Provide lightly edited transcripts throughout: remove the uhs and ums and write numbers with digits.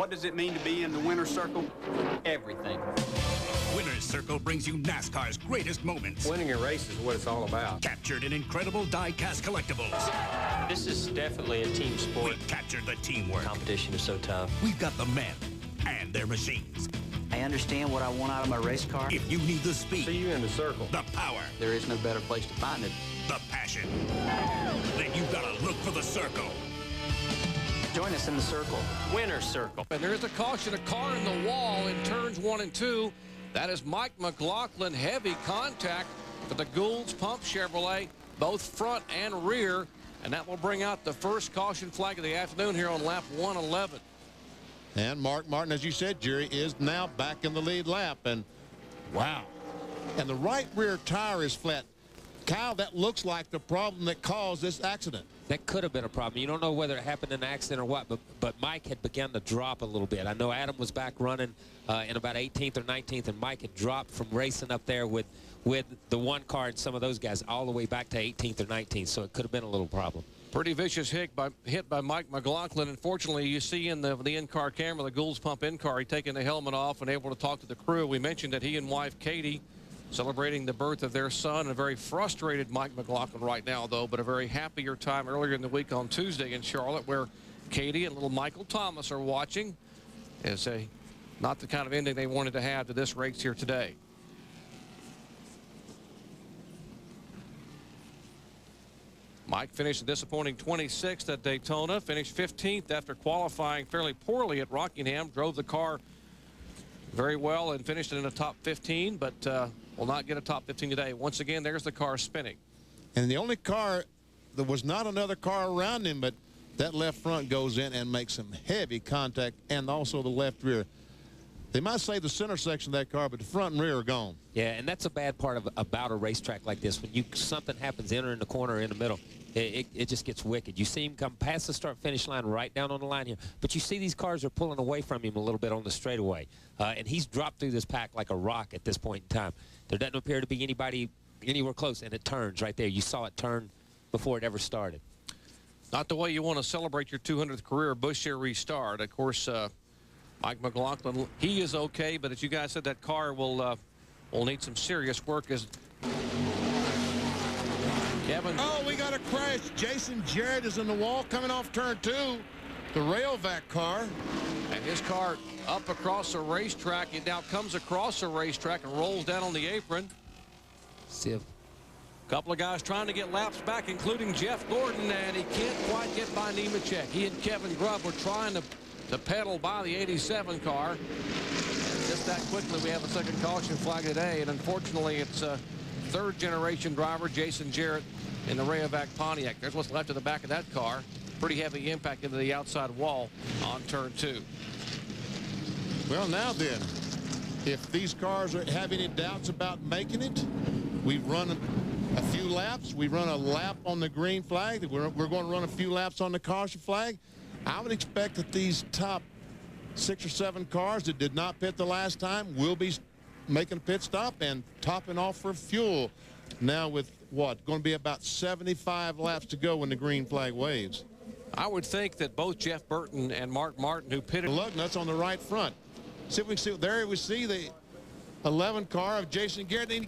What does it mean to be in the winner's circle? Everything. Winner's Circle brings you NASCAR's greatest moments. Winning a race is what it's all about. Captured in incredible die-cast collectibles. This is definitely a team sport. We captured the teamwork. Competition is so tough. We've got the men and their machines. I understand what I want out of my race car. If you need the speed, See you in the circle. the power, There is no better place to find it. the passion, then you've got to look for the Circle. Join us in the circle. Winner's Circle. And there's a caution, a car in the wall in turns 1 and 2. That is Mike McLaughlin. Heavy contact for the Gould's Pump Chevrolet, both front and rear. And that will bring out the first caution flag of the afternoon here on lap 111. And Mark Martin, as you said, Jerry, is now back in the lead lap. And wow. And the right rear tire is flat. Kyle, that looks like the problem that caused this accident. That could have been a problem. You don't know whether it happened in an accident or what, but Mike had begun to drop a little bit. I know Adam was back running in about 18th or 19th, and Mike had dropped from racing up there with the one car and some of those guys all the way back to 18th or 19th, so it could have been a little problem. Pretty vicious hit by Mike McLaughlin. Unfortunately, you see in the in-car camera, the Gould's Pump in-car, he taking the helmet off and able to talk to the crew. We mentioned that he and wife Katie celebrating the birth of their son. A very frustrated Mike McLaughlin right now, though, but a very happier time earlier in the week on Tuesday in Charlotte, where Katie and little Michael Thomas are watching. It's not the kind of ending they wanted to have to this race here today. Mike finished a disappointing 26th at Daytona, finished 15th after qualifying fairly poorly at Rockingham, drove the car very well and finished in the top 15, but will not get a top 15 today. Once again, there's the car spinning. And the only car, there was not another car around him, but that left front goes in and makes some heavy contact, and also the left rear. They might say the center section of that car, but the front and rear are gone. Yeah, and that's a bad part about a racetrack like this. When something happens entering the corner or in the middle, it just gets wicked. You see him come past the start-finish line right down on the line here, but you see these cars are pulling away from him a little bit on the straightaway, and he's dropped through this pack like a rock at this point in time. There doesn't appear to be anybody anywhere close, and it turns right there. You saw it turn before it ever started. Not the way you want to celebrate your 200th career Busch Series start. Of course, Mike McLaughlin, he is okay, but as you guys said, that car will need some serious work as Kevin. Oh, we got a crash. Jason Jarrett is in the wall coming off turn 2. The Railvac car. And his car up across the racetrack. It now comes across the racetrack and rolls down on the apron. See if a couple of guys trying to get laps back, including Jeff Gordon, and he can't quite get by Nemechek. He and Kevin Grubb were trying to pedal by the 87 car. And just that quickly, we have a second caution flag today, and unfortunately, it's a third-generation driver, Jason Jarrett, in the Rayovac Pontiac. There's what's left of the back of that car. Pretty heavy impact into the outside wall on turn 2. Well, now then, if these cars have any doubts about making it, we've run a few laps. We run a lap on the green flag. We're going to run a few laps on the caution flag. I would expect that these top 6 or 7 cars that did not pit the last time will be making a pit stop and topping off for fuel. Now with what, going to be about 75 laps to go when the green flag waves. I would think that both Jeff Burton and Mark Martin, who pitted. The lug nuts on the right front. See if we can see, there we see the 11 car of Jason Garrett. Then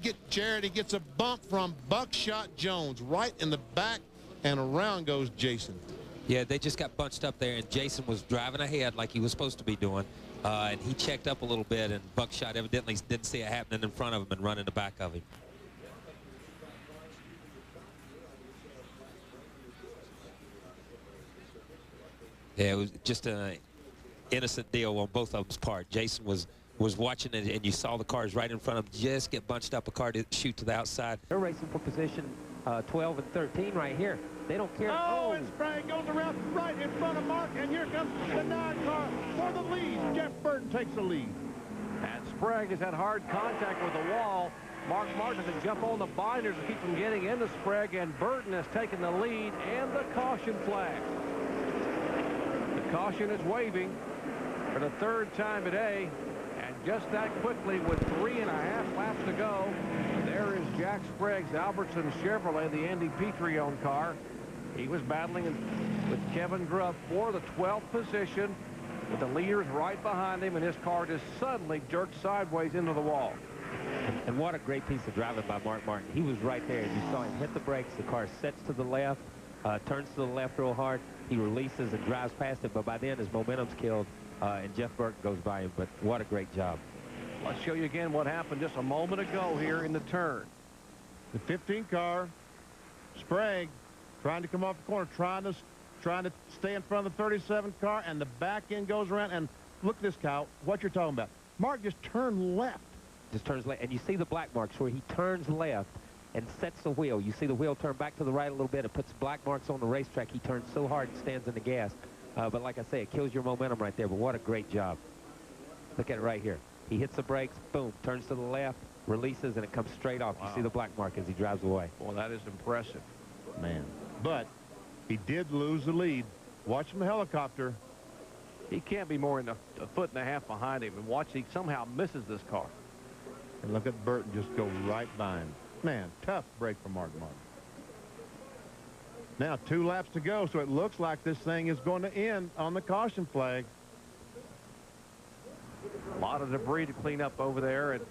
he gets a bump from Buckshot Jones right in the back, and around goes Jason. Yeah, they just got bunched up there, and Jason was driving ahead like he was supposed to be doing, and he checked up a little bit, and Buckshot evidently didn't see it happening in front of him and run in the back of him. Yeah, it was just an innocent deal on both of them's part. Jason was watching it, and you saw the cars right in front of him just get bunched up, a car to shoot to the outside. They're racing for position 12 and 13 right here. They don't care. Oh, and Sprague goes around right in front of Mark, and here comes the 9 car for the lead. Jeff Burton takes the lead. And Sprague has had hard contact with the wall. Mark Martin has to jump on the binders to keep from getting into Sprague, and Burton has taken the lead and the caution flag. The caution is waving for the 3rd time today, and just that quickly with 3.5 laps to go, there is Jack Sprague's Albertson Chevrolet, the Andy Petrione car. He was battling with Kevin Grubb for the 12th position. But the leader's right behind him, and his car just suddenly jerked sideways into the wall. And what a great piece of driving by Mark Martin. He was right there. You saw him hit the brakes. The car sets to the left, turns to the left real hard. He releases and drives past it, but by then his momentum's killed, and Jeff Burton goes by him. But what a great job. Let's show you again what happened just a moment ago here in the turn. The 15 car, Sprague, trying to come off the corner, trying to stay in front of the 37 car, and the back end goes around. And look at this, Kyle, what you're talking about. Mark just turned left. Just turns left, and you see the black marks where he turns left and sets the wheel. You see the wheel turn back to the right a little bit. It puts black marks on the racetrack. He turns so hard and stands in the gas. But like I say, it kills your momentum right there. But what a great job. Look at it right here. He hits the brakes, boom, turns to the left, releases, and it comes straight off. Wow. You see the black mark as he drives away. Boy, that is impressive. Man. But he did lose the lead. Watch from the helicopter. He can't be more than a foot and a half behind him. And watch, he somehow misses this car. And look at Burton just go right by him. Man, tough break for Mark Martin. Now 2 laps to go, so it looks like this thing is going to end on the caution flag. A lot of debris to clean up over there. And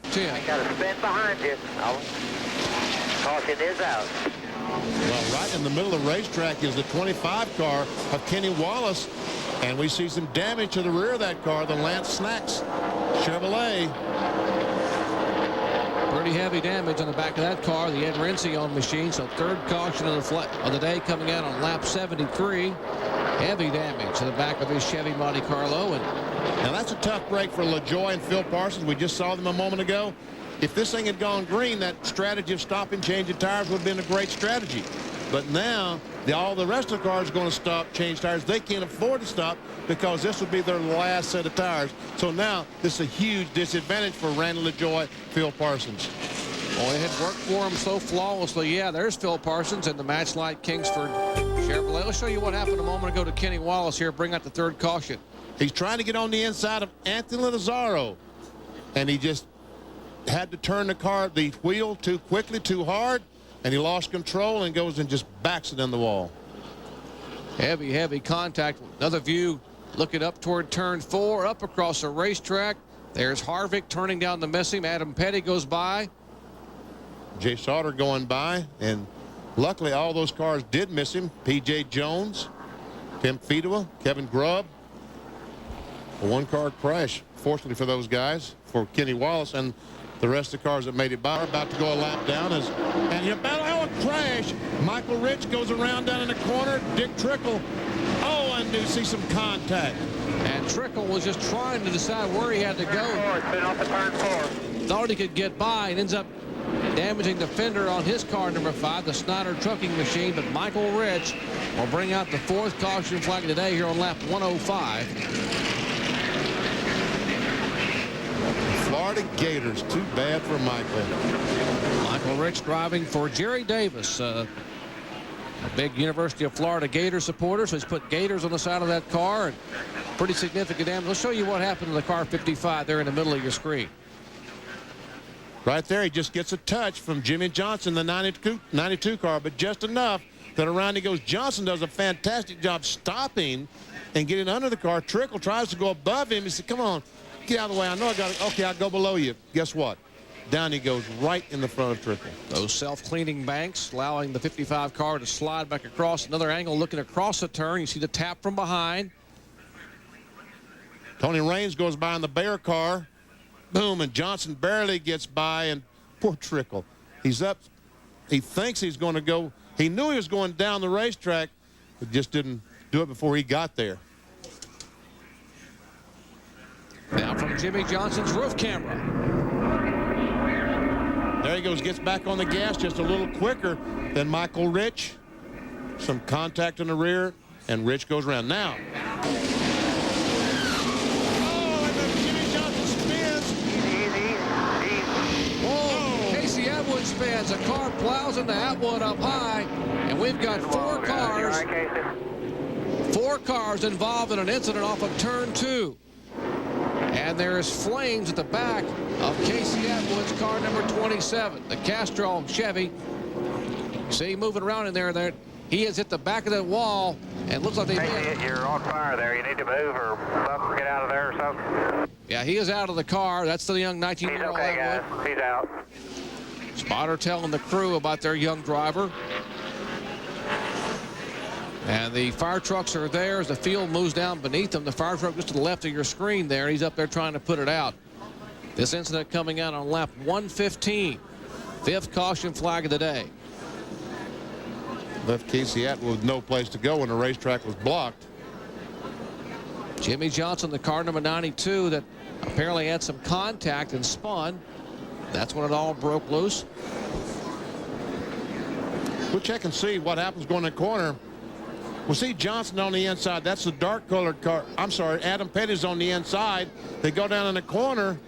I got a spin behind you. Caution is out. Well, right in the middle of the racetrack is the 25 car of Kenny Wallace, and we see some damage to the rear of that car, the Lance Snacks Chevrolet. Pretty heavy damage on the back of that car, the Ed Rencion machine. So third caution of the day coming out on lap 73. Heavy damage to the back of his Chevy Monte Carlo. And now that's a tough break for LaJoie and Phil Parsons. We just saw them a moment ago. If this thing had gone green, that strategy of stopping, changing tires would have been a great strategy. But now all the rest of the cars are going to stop, change tires. They can't afford to stop because this would be their last set of tires. So now this is a huge disadvantage for Randy LaJoie, Phil Parsons. Well, it had worked for him so flawlessly. Yeah, there's Phil Parsons in the Matchlight Kingsford Chevrolet. Let's show you what happened a moment ago to Kenny Wallace here. Bring out the third caution. He's trying to get on the inside of Anthony Lazzaro, and he just had to turn the wheel too quickly, too hard, and he lost control and goes and just backs it in the wall. Heavy contact. Another view looking up toward turn 4, up across the racetrack. There's Harvick turning down to miss him. Adam Petty goes by. Jay Sauter going by, and luckily all those cars did miss him. P.J. Jones, Tim Fedewa, Kevin Grubb. A one-car crash, fortunately for those guys, for Kenny Wallace and the rest of the cars that made it by. About to go a lap down, and you battle a crash. Michael Rich goes around down in the corner. Dick Trickle. Oh, and you see some contact. And Trickle was just trying to decide where he had to go. It's been off the turn 4. Thought he could get by and ends up damaging the fender on his car, number 5, the Snyder trucking machine. But Michael Rich will bring out the 4th caution flag today here on lap 105. Florida Gators, too bad for Michael. Michael Rich driving for Jerry Davis, a big University of Florida Gator supporter. So he's put Gators on the side of that car, and pretty significant damage. Let's show you what happened to the car 55 there in the middle of your screen. Right there, he just gets a touch from Jimmy Johnson, the 92 car, but just enough that around he goes. Johnson does a fantastic job stopping and getting under the car. Trickle tries to go above him. He said, come on, get out of the way. I know I got it. Okay, I'll go below you. Guess what? Down he goes right in the front of Trickle. Those self-cleaning banks allowing the 55 car to slide back across. Another angle looking across the turn. You see the tap from behind. Tony Raines goes by in the Bear car. Boom, and Johnson barely gets by, and poor Trickle. He's up. He thinks he's going to go. He knew he was going down the racetrack, but just didn't do it before he got there. Now from Jimmy Johnson's roof camera. There he goes, gets back on the gas just a little quicker than Michael Rich. Some contact in the rear, and Rich goes around. Now. Oh, and then Jimmy Johnson spins. Whoa, Casey Atwood spins. A car plows into Atwood up high, and we've got 4 cars. 4 cars involved in an incident off of turn 2. And there's flames at the back of Casey Atwood's car number 27, the Castrol Chevy. See, moving around in there. He has hit the back of that wall And it looks like they Hey, you're on fire there. You need to move or something, get out of there or something. Yeah, he is out of the car. That's the young 19-year-old. He's okay, guys. He's out. Spotter telling the crew about their young driver. And the fire trucks are there as the field moves down beneath them. The fire truck just to the left of your screen there. He's up there trying to put it out. This incident coming out on lap 115. 5th caution flag of the day. Left Casey Atwood with no place to go when the racetrack was blocked. Jimmy Johnson, the car number 92, that apparently had some contact and spun. That's when it all broke loose. We'll check and see what happens going in the corner. We'll see Johnson on the inside. That's the dark colored car. I'm sorry, Adam Petty's on the inside. They go down in the corner,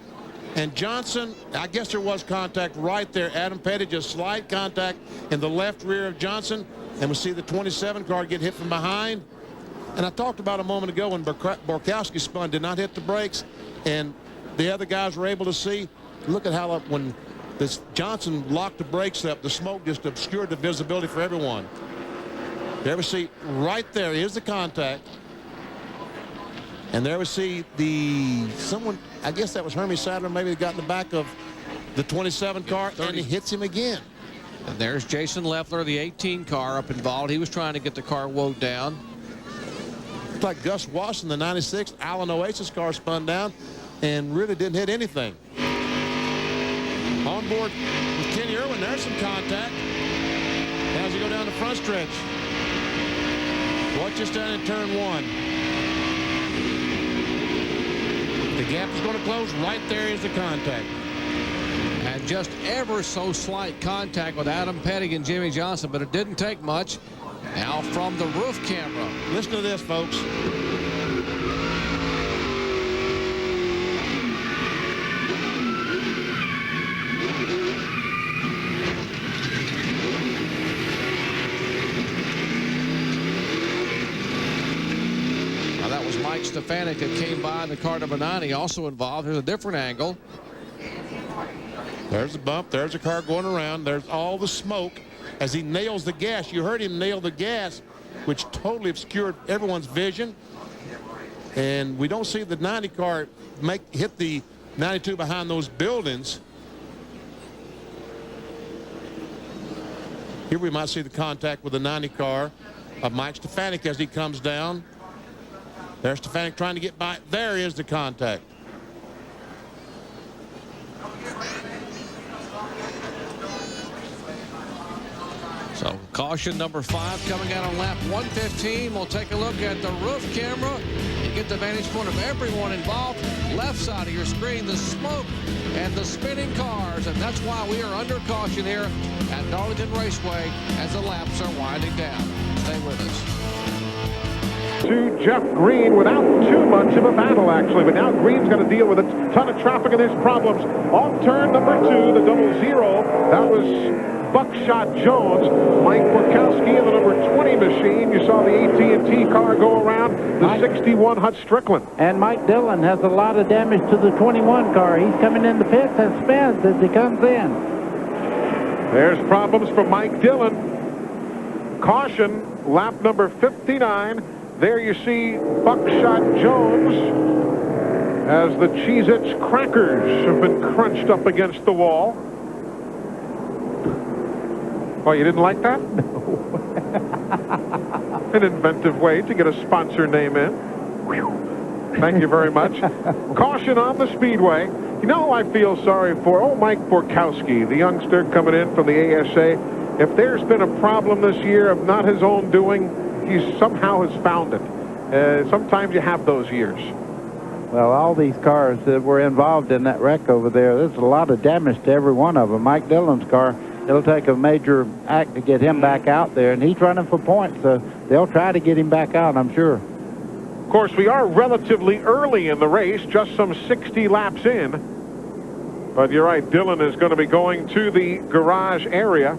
and Johnson, I guess there was contact right there. Adam Petty just slight contact in the left rear of Johnson, and we see the 27 car get hit from behind. And I talked about a moment ago when Borkowski spun, did not hit the brakes, and the other guys were able to see. Look at how when this Johnson locked the brakes up, the smoke just obscured the visibility for everyone. There we see right there is the contact. And there we see someone, I guess that was Hermie Sadler, maybe got in the back of the 27 car, and he hits him again. And there's Jason Leffler, the 18 car up involved. He was trying to get the car woed down. Looks like Gus Wasson, the 96 Allen Oasis car, spun down and really didn't hit anything. Onboard with Kenny Irwin, there's some contact. As you go down the front stretch. Watch this down in turn 1. The gap is going to close. Right there is the contact. And just ever so slight contact with Adam Petty and Jimmy Johnson, but it didn't take much. Now from the roof camera. Listen to this, folks. Mike Stefanik that came by in the car number 90 also involved. Here's a different angle. There's a bump. There's a car going around. There's all the smoke as he nails the gas. You heard him nail the gas, which totally obscured everyone's vision. And we don't see the 90 car hit the 92 behind those buildings. Here we might see the contact with the 90 car of Mike Stefanik as he comes down. There's Stefanik trying to get by. There is the contact. So caution number 5 coming out on lap 115. We'll take a look at the roof camera and get the vantage point of everyone involved. Left side of your screen, the smoke and the spinning cars. And that's why we are under caution here at Darlington Raceway as the laps are winding down. Stay with us. To Jeff Green without too much of a battle, actually. But now Green's got to deal with a ton of traffic and there's problems. On turn number 2, the 00, that was Buckshot Jones. Mike Borkowski in the number 20 machine. You saw the AT&T car go around the 61 Hut Strickland. And Mike Dillon has a lot of damage to the 21 car. He's coming in the pits and spins as he comes in. There's problems for Mike Dillon. Caution, lap number 59. There you see Buckshot Jones as the Cheez-Its crackers have been crunched up against the wall. Oh, you didn't like that? No. An inventive way to get a sponsor name in. Thank you very much. Caution on the speedway. You know who I feel sorry for? Oh, Mike Borkowski, the youngster coming in from the ASA. If there's been a problem this year of not his own doing, he somehow has found it. Sometimes you have those years. Well, all these cars that were involved in that wreck over there, there's a lot of damage to every one of them. Mike Dillon's car, it'll take a major act to get him back out there, and he's running for points, so they'll try to get him back out, I'm sure. Of course, we are relatively early in the race, just some 60 laps in. But you're right, Dillon is going to be going to the garage area.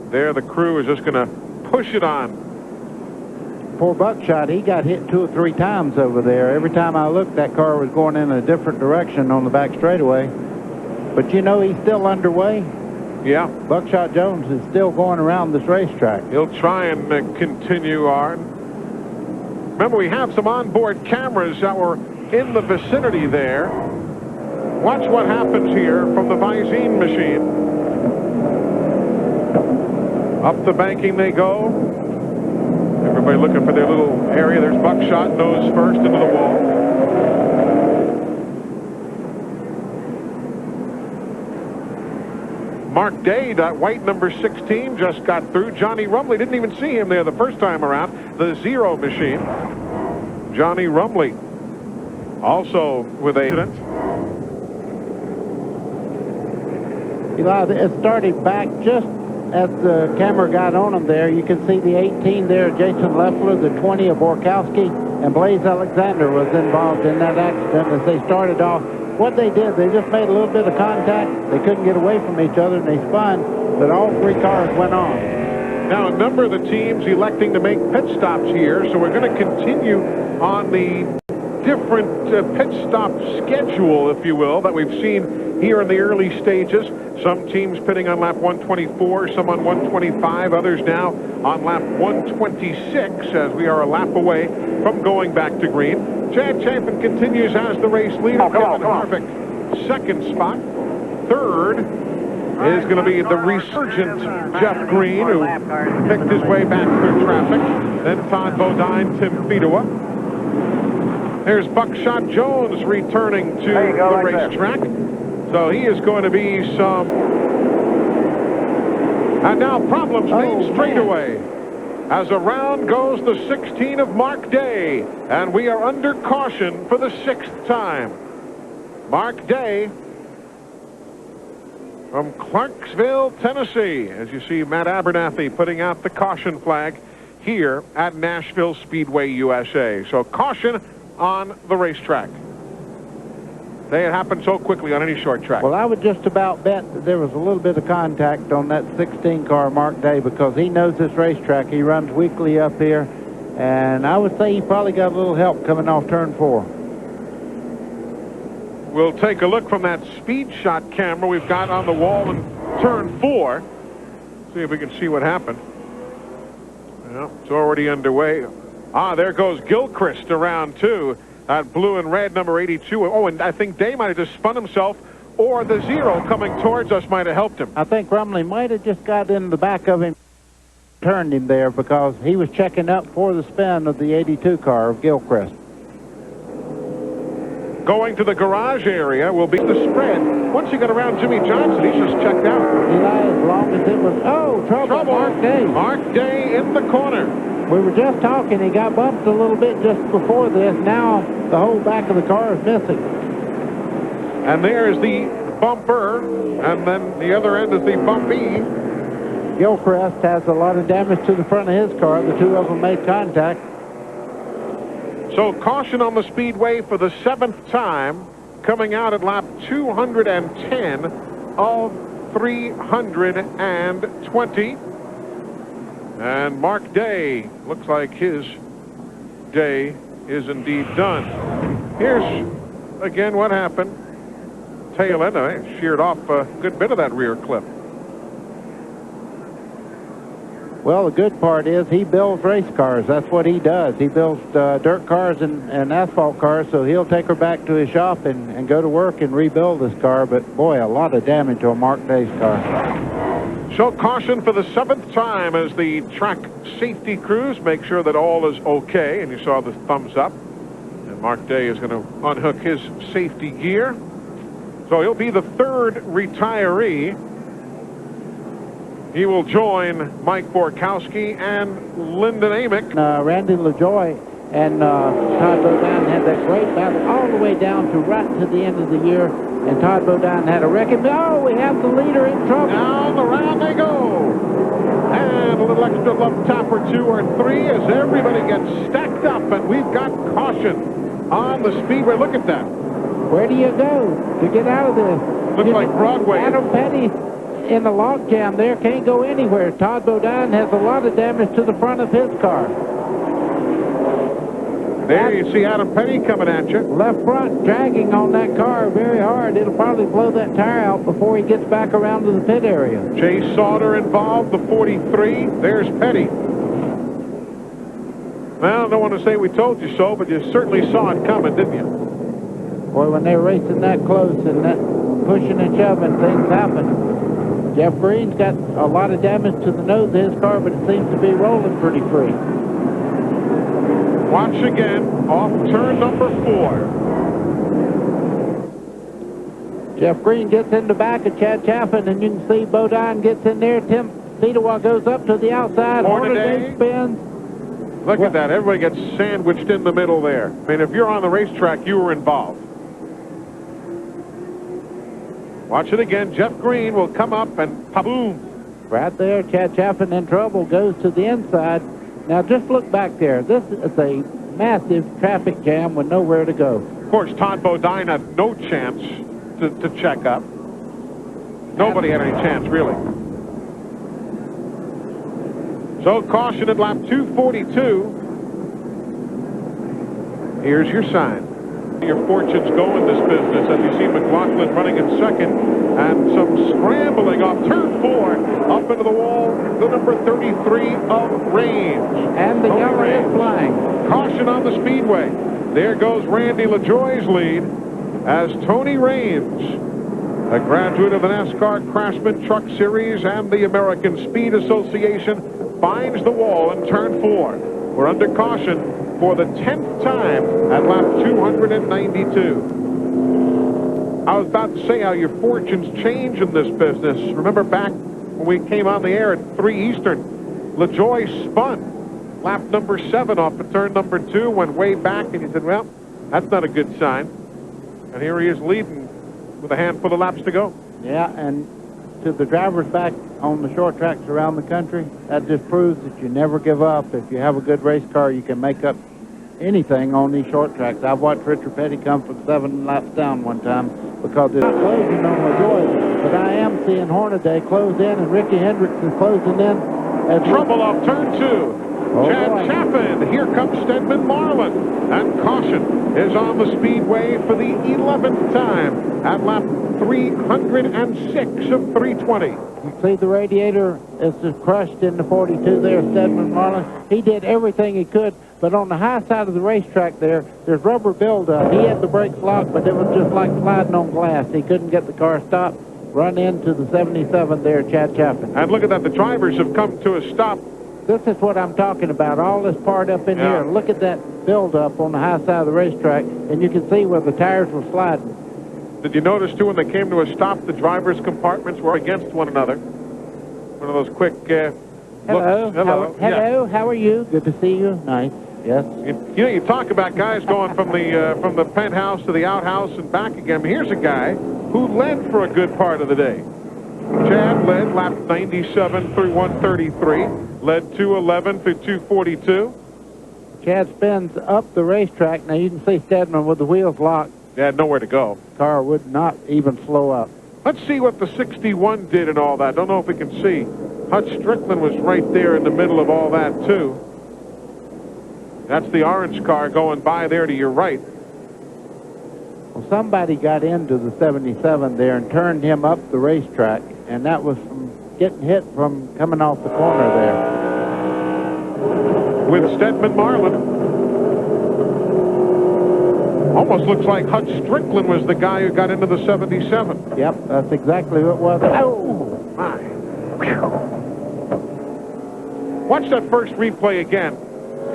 There, the crew is just going to push it on. Poor Buckshot, he got hit 2 or 3 times over there. Every time I looked, that car was going in a different direction on the back straightaway. But you know, he's still underway. Yeah. Buckshot Jones is still going around this racetrack. He'll try and continue on. Remember, we have some onboard cameras that were in the vicinity there. Watch what happens here from the Visine machine. Up the banking they go. Everybody looking for their little area. There's Buckshot, nose first into the wall. Mark Day, that white number 16, just got through. Johnny Rumley, didn't even see him there the first time around. The zero machine. Johnny Rumley, also with a incident. Eli, it started back just as the camera got on him there. You can see the 18 there, Jason Leffler, the 20 of Borkowski, and Blaze Alexander was involved in that accident as they started off. What they did, they just made a little bit of contact. They couldn't get away from each other, and they spun, but all three cars went on. Now, a number of the teams electing to make pit stops here, so we're going to continue on the different pit stop schedule, if you will, that we've seen here in the early stages. Some teams pitting on lap 124, some on 125, others now on lap 126 as we are a lap away from going back to green. Chad Chapin continues as the race leader. Kevin Harvick, second spot. Third is going to be the resurgent Jeff Green, who picked his way back through traffic. Then Todd Bodine, Tim Fedewa. There's Buckshot Jones returning to the racetrack. So he is going to be some. And now problems main straightaway. As around goes the 16 of Mark Day. And we are under caution for the 6th time. Mark Day from Clarksville, Tennessee. As you see, Matt Abernathy putting out the caution flag here at Nashville Speedway, USA. So caution on the racetrack. It happened so quickly on any short track. Well, I would just about bet that there was a little bit of contact on that 16 car, Mark Day, because he knows this racetrack. He runs weekly up here, and I would say he probably got a little help coming off turn 4. We'll take a look from that speed shot camera we've got on the wall in turn 4. See if we can see what happened. Well, it's already underway. Ah, there goes Gilchrist around 2. That blue and red number 82. Oh, and I think Day might have just spun himself, or the zero coming towards us might have helped him. I think Rumley might have just got in the back of him, turned him there, because he was checking up for the spin of the 82 car of Gilchrist. Going to the garage area will be the spread. Once he got around Jimmy Johnson, he's just checked out. Eli, as long as it was, trouble. Mark Day. Mark Day in the corner. We were just talking. He got bumped a little bit just before this. Now the whole back of the car is missing. And there's the bumper, and then the other end is the bumpy. Gilchrist has a lot of damage to the front of his car. The two of them made contact. So caution on the speedway for the 7th time, coming out at lap 210 of 320. And Mark Day, looks like his day is indeed done. Here's again what happened. Tail end, sheared off a good bit of that rear clip. Well, the good part is he builds race cars. That's what he does. He builds dirt cars and asphalt cars, so he'll take her back to his shop and go to work and rebuild this car. But, boy, a lot of damage on Mark Day's car. So caution for the 7th time as the track safety crews make sure that all is okay. And you saw the thumbs up. And Mark Day is going to unhook his safety gear. So he'll be the 3rd retiree. He will join Mike Borkowski and Lyndon Amick. Randy LaJoy and Todd Bodine had that great battle all the way down to right to the end of the year. And Todd Bodine had a wreck. Oh, we have the leader in trouble. Down the round they go. And a little extra love tap or 2 or 3 as everybody gets stacked up. And we've got caution on the speedway. Look at that. Where do you go to get out of this? Looks like Broadway. Adam Petty in the log jam there, can't go anywhere. Todd Bodine has a lot of damage to the front of his car. There you see Adam Petty coming at you. Left front dragging on that car very hard. It'll probably blow that tire out before he gets back around to the pit area. Chase Sauter involved, the 43. There's Petty. Well, I don't want to say we told you so, but you certainly saw it coming, didn't you? Boy, when they're racing that close and that pushing and shoving, things happen. Jeff Green's got a lot of damage to the nose of his car, but it seems to be rolling pretty free. Watch again, off turn number 4. Jeff Green gets in the back of Chad Chaffin, and you can see Bodine gets in there. Tim Cedarwa goes up to the outside. Hornaday spins. Look at that. Everybody gets sandwiched in the middle there. I mean, if you're on the racetrack, you were involved. Watch it again. Jeff Green will come up and pa-boom. Right there, Chad Chaffin in trouble, goes to the inside. Now, just look back there. This is a massive traffic jam with nowhere to go. Of course, Todd Bodine had no chance to check up. Nobody had any chance, really. So, caution at lap 242. Here's your sign. Your fortunes go in this business as you see McLaughlin running in second and some scrambling off turn 4 up into the wall, the number 33 of Raines. And the yellow is flying. Caution on the speedway. There goes Randy LaJoie's lead as Tony Raines, a graduate of the NASCAR Craftsman Truck Series and the American Speed Association, finds the wall in turn 4. We're under caution for the 10th time at lap 292. I was about to say how your fortunes change in this business. Remember back when we came on the air at 3 Eastern, LaJoie spun lap number 7 off of turn number 2, went way back, and you said, well, that's not a good sign. And here he is leading with a handful of laps to go. Yeah, and to the drivers back on the short tracks around the country, that just proves that you never give up. If you have a good race car, you can make up anything on these short tracks. I've watched Richard Petty come from 7 laps down one time because it's closing on LaJoie, but I am seeing Hornaday close in, and Ricky Hendricks is closing in. Trouble off turn 2. Chad Chaffin, here comes Stedman Marlin, and caution is on the speedway for the 11th time at lap 306 of 320. You see the radiator is just crushed in the 42 there, Stedman Marlin. He did everything he could, but on the high side of the racetrack there's rubber buildup. He had the brakes locked, but it was just like sliding on glass. He couldn't get the car stopped. Run into the 77 there, Chad Chaffin. And look at that. The drivers have come to a stop. This is what I'm talking about, all this part up in here. Look at that buildup on the high side of the racetrack, and you can see where the tires were sliding. Did you notice, too, when they came to a stop, the drivers' compartments were against one another? One of those quick hello. Hello. Hello. How are you? Good to see you. Nice. Yes. You know, you talk about guys going from the penthouse to the outhouse and back again. Here's a guy who led for a good part of the day. Chad led lap 97 through 133, led 211 through 242. Chad spins up the racetrack. Now you can see Stedman with the wheels locked. They had nowhere to go. Car would not even slow up. Let's see what the 61 did and all that. Don't know if we can see. Hutch Strickland was right there in the middle of all that, too. That's the orange car going by there to your right. Well, somebody got into the 77 there and turned him up the racetrack, and that was from getting hit from coming off the corner there. With Stedman Marlin. Almost looks like Hutch Strickland was the guy who got into the 77. Yep, that's exactly what it was. Oh, my. Watch that first replay again.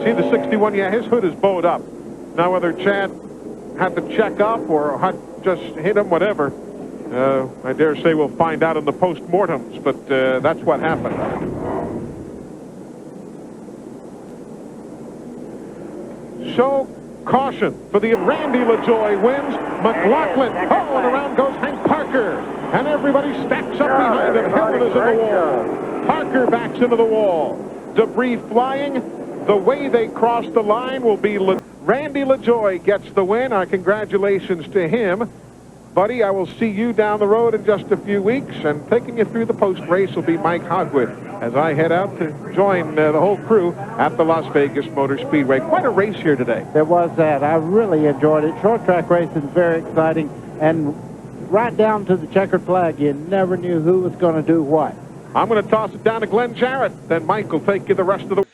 See the 61? Yeah, his hood is bowed up. Now, whether Chad had to check up or Hutch just hit him, whatever, I dare say we'll find out in the post-mortems, but that's what happened. So, caution for the Randy LaJoie wins. McLaughlin. Oh, and around goes Hank Parker. And everybody stacks up behind him. Hillman is in the wall. Parker backs into the wall. Debris flying. The way they cross the line will be Randy LaJoie gets the win. Our congratulations to him. Buddy, I will see you down the road in just a few weeks, and taking you through the post-race will be Mike Hogwood as I head out to join the whole crew at the Las Vegas Motor Speedway. Quite a race here today. There was that. I really enjoyed it. Short track racing is very exciting, and right down to the checkered flag, you never knew who was going to do what. I'm going to toss it down to Glenn Jarrett. Then Mike will take you the rest of the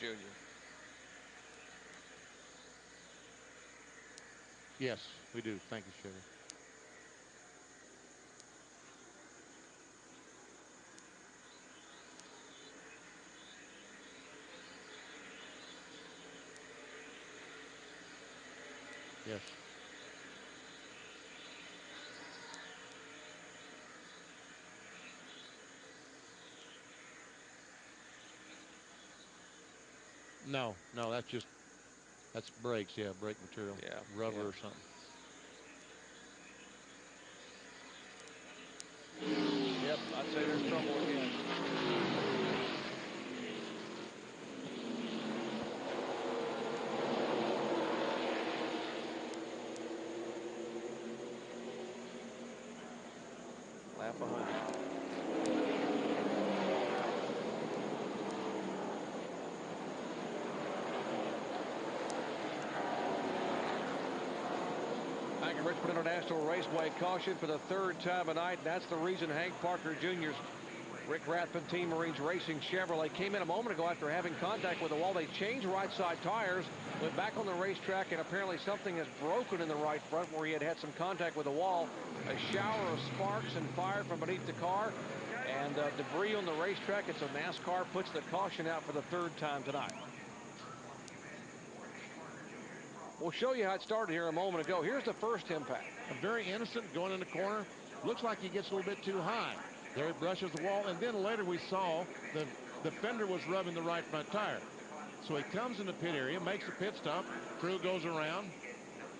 Yes, we do. Thank you, Sugar. Yes. No, that's brakes. Yeah, brake material. Yeah, rubber yeah. or something. Yep, I'd say there's trouble again. Lap 100. Back at Richmond International Raceway, caution for the third time tonight. That's the reason Hank Parker Jr.'s Rick Rathbun Team Marines Racing Chevrolet came in a moment ago after having contact with the wall. They changed right side tires, went back on the racetrack, and apparently something has broken in the right front where he had some contact with the wall. A shower of sparks and fire from beneath the car and debris on the racetrack. And so NASCAR puts the caution out for the third time tonight. We'll show you how it started here a moment ago. Here's the first impact. Very innocent, going in the corner. Looks like he gets a little bit too high. There he brushes the wall, and then later we saw the fender was rubbing the right front tire. So he comes in the pit area, makes a pit stop. Crew goes around.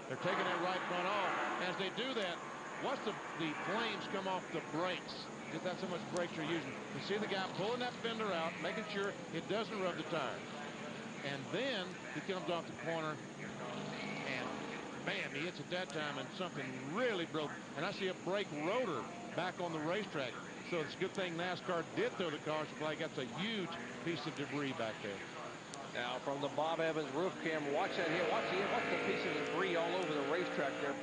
They're taking that right front off. As they do that, watch the flames come off the brakes. Because that's how much brakes you're using. You see the guy pulling that fender out, making sure it doesn't rub the tire. And then he comes off the corner, and bam, he hits at that time, and something really broke. And I see a brake rotor back on the racetrack. So it's a good thing NASCAR did throw the caution flag. That's a huge piece of debris back there. Now from the Bob Evans roof cam, watch that here. Watch the piece of debris all over the racetrack there.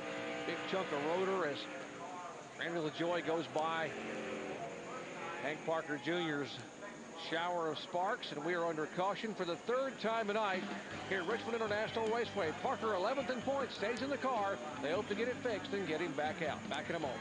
Big chunk of rotor as Randy LaJoie goes by Hank Parker Jr.'s shower of sparks, and we are under caution for the third time tonight here at Richmond International Raceway. Parker 11th in points, stays in the car. They hope to get it fixed and get him back out. Back in a moment.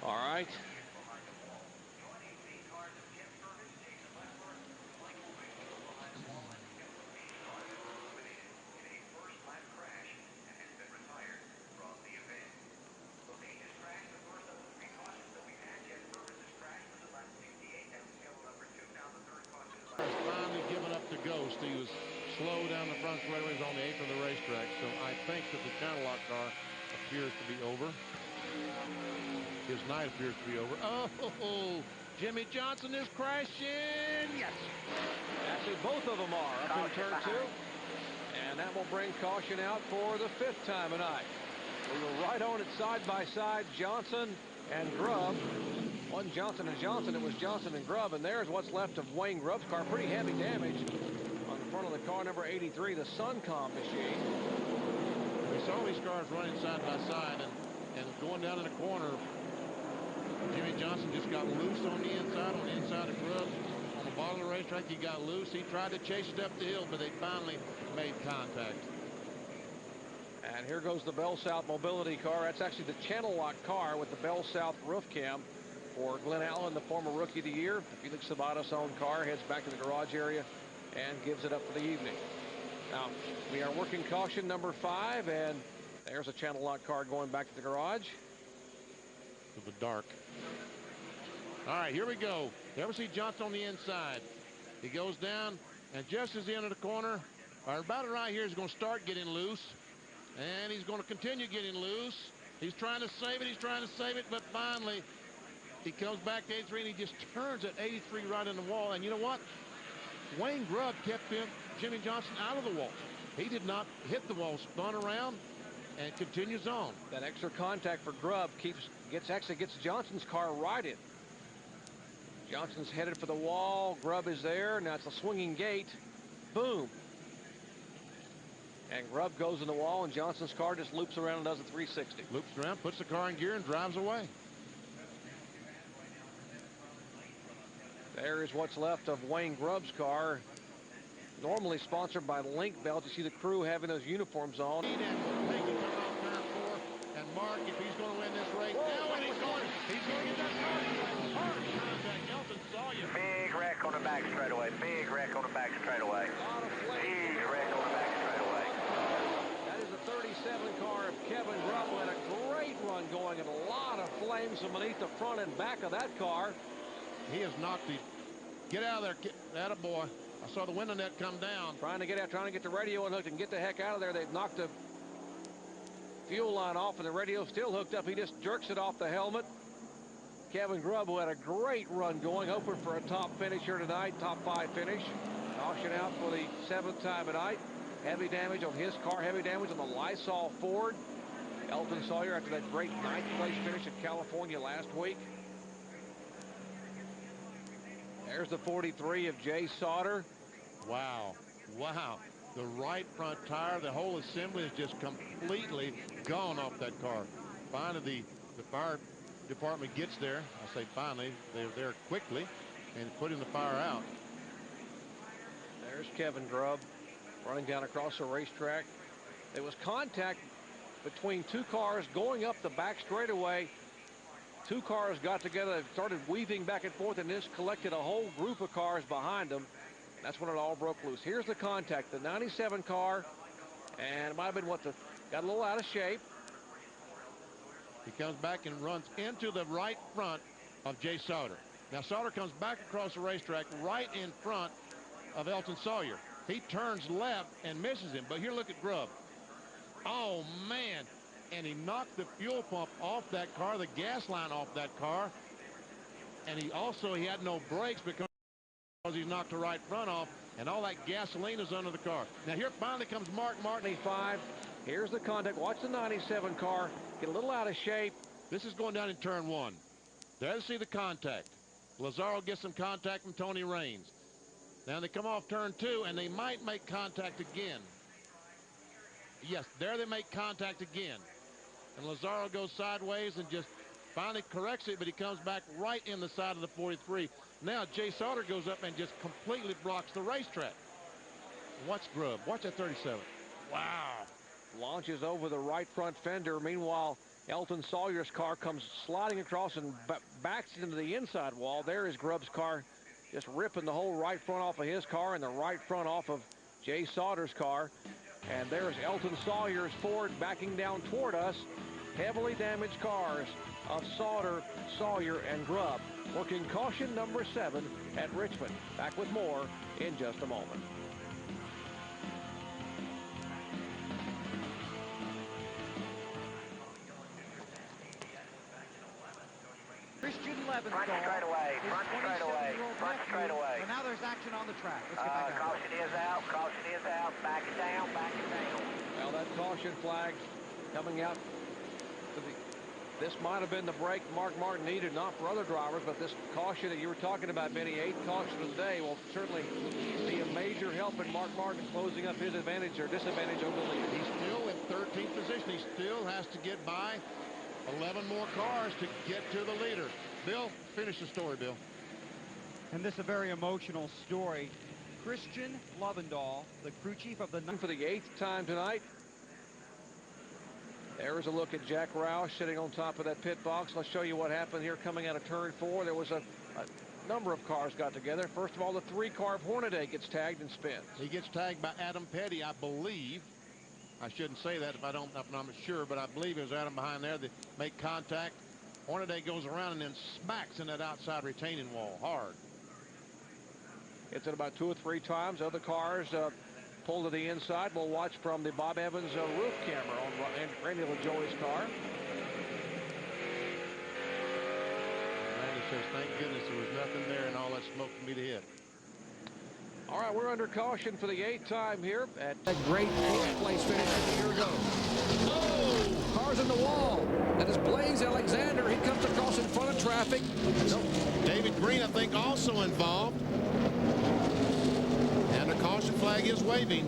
All right. Finally given up the ghost. He was slow down the front straightaways on the apron of the racetrack. So I think that the channel lock car appears to be over. His night appears to be over. Oh, Jimmy Johnson is crashing. Yes. Actually, both of them are up in turn 2. And that will bring caution out for the 5th time tonight. We were right on it side by side, Johnson and Grubb. Wasn't Johnson and Johnson, it was Johnson and Grubb. And there's what's left of Wayne Grubb's car. Pretty heavy damage on the front of the car, number 83, the Suncom machine. We saw these cars running side by side, and going down in the corner, Jimmy Johnson just got loose on the inside of Grubb. On the bottom of the racetrack, he got loose. He tried to chase it up the hill, but they finally made contact. And here goes the Bell South mobility car. That's actually the channel lock car with the Bell South roof cam for Glenn Allen, the former Rookie of the Year. Felix Sabatos' own car heads back to the garage area and gives it up for the evening. Now, we are working caution number 5, and there's a channel lock car going back to the garage. To the dark. All right, here we go. You ever see Johnson on the inside? He goes down, and just as he entered the corner, or about right here, he's going to start getting loose, and he's going to continue getting loose. He's trying to save it, but finally, he comes back to 83, and he just turns at 83 right in the wall. And you know what? Wayne Grubb kept him Jimmy Johnson out of the wall. He did not hit the wall, spun around, and continues on. That extra contact for Grubb actually gets Johnson's car righted. Johnson's headed for the wall. Grubb is there. Now it's a swinging gate. Boom. And Grubb goes in the wall, and Johnson's car just loops around and does a 360. Loops around, puts the car in gear, and drives away. There is what's left of Wayne Grubb's car. Normally sponsored by Link Belt. You see the crew having those uniforms on. And Mark, if he's going to win this race, he's going to get that hard contact. Elton Sawyer. Big wreck on the back straightaway. Big wreck on the back straightaway. Huge wreck on the back straightaway. That is the 37 car of Kevin Grubb, who had a great run going, and a lot of flames from beneath the front and back of that car. He has knocked the... Get out of there, attaboy. I saw the window net come down. Trying to get the radio unhooked and get the heck out of there. They've knocked the fuel line off, and the radio's still hooked up. He just jerks it off the helmet. Kevin Grubb, who had a great run going, hoping for a top finish here tonight, top 5 finish. Caution out for the 7th time tonight. Heavy damage on his car, heavy damage on the Lysol Ford. Elton Sawyer, after that great 9th place finish in California last week. There's the 43 of Jay Sauter. Wow. Wow. The right front tire, the whole assembly is just completely gone off that car. Finally, the fire department gets there. I say finally, they're there quickly and putting the fire out. There's Kevin Grubb running down across the racetrack. There was contact between 2 cars going up the back straightaway. 2 cars got together, started weaving back and forth, and just collected a whole group of cars behind them. That's when it all broke loose. Here's the contact, the 97 car, and it might have been got a little out of shape. He comes back and runs into the right front of Jay Sauter. Now Sauter comes back across the racetrack right in front of Elton Sawyer. He turns left and misses him, but here look at Grubb. Oh man, and he knocked the fuel pump off that car, the gas line off that car, and he had no brakes because he knocked the right front off, and all that gasoline is under the car. Now here finally comes Mark Martin. 5. Here's the contact. Watch the 97 car get a little out of shape. This is going down in turn 1. There to see the contact. Lazaro gets some contact from Tony Raines. Now they come off turn 2, and they might make contact again. Yes, there they make contact again. And Lazaro goes sideways and just finally corrects it, but he comes back right in the side of the 43. Now Jay Sauter goes up and just completely blocks the racetrack. Watch Grubb. Watch that 37. Wow. Launches over the right front fender. Meanwhile, Elton Sawyer's car comes sliding across and backs into the inside wall. There is Grubb's car just ripping the whole right front off of his car and the right front off of Jay Sauter's car. And there's Elton Sawyer's Ford backing down toward us. Heavily damaged cars of Sauter, Sawyer, and Grubb working caution number 7 at Richmond. Back with more in just a moment. Christian Leventhal front straightaway, front straightaway, front straightaway. Well, now there's action on the track. Let's get back out. Caution is out, back it down, back it down. Well, that caution flag coming out. This might have been the break Mark Martin needed, not for other drivers, but this caution that you were talking about, Benny, 8th caution of the day, will certainly be a major help in Mark Martin closing up his advantage or disadvantage over the lead. He's still in 13th position. He still has to get by 11 more cars to get to the leader. Bill, finish the story, Bill. And this is a very emotional story. Christian Leventhal, the crew chief of the... For the 8th time tonight. There's a look at Jack Roush sitting on top of that pit box. Let's show you what happened here coming out of turn 4. There was a number of cars got together. First of all, the 3-car of Hornaday gets tagged and spins. He gets tagged by Adam Petty, I believe. I shouldn't say that if I'm not sure, but I believe it was Adam behind there that make contact. Hornaday goes around and then smacks in that outside retaining wall hard. It's at about 2 or 3 times. Other cars pull to the inside. We'll watch from the Bob Evans roof camera on Randy LaJoie's car. Randy says, thank goodness there was nothing there and all that smoke for me to hit. All right, we're under caution for the 8th time here at a great 4th place finish a year ago. Oh, car's in the wall. That is Blaze Alexander. He comes across in front of traffic. David Green, I think, also involved. And the caution flag is waving.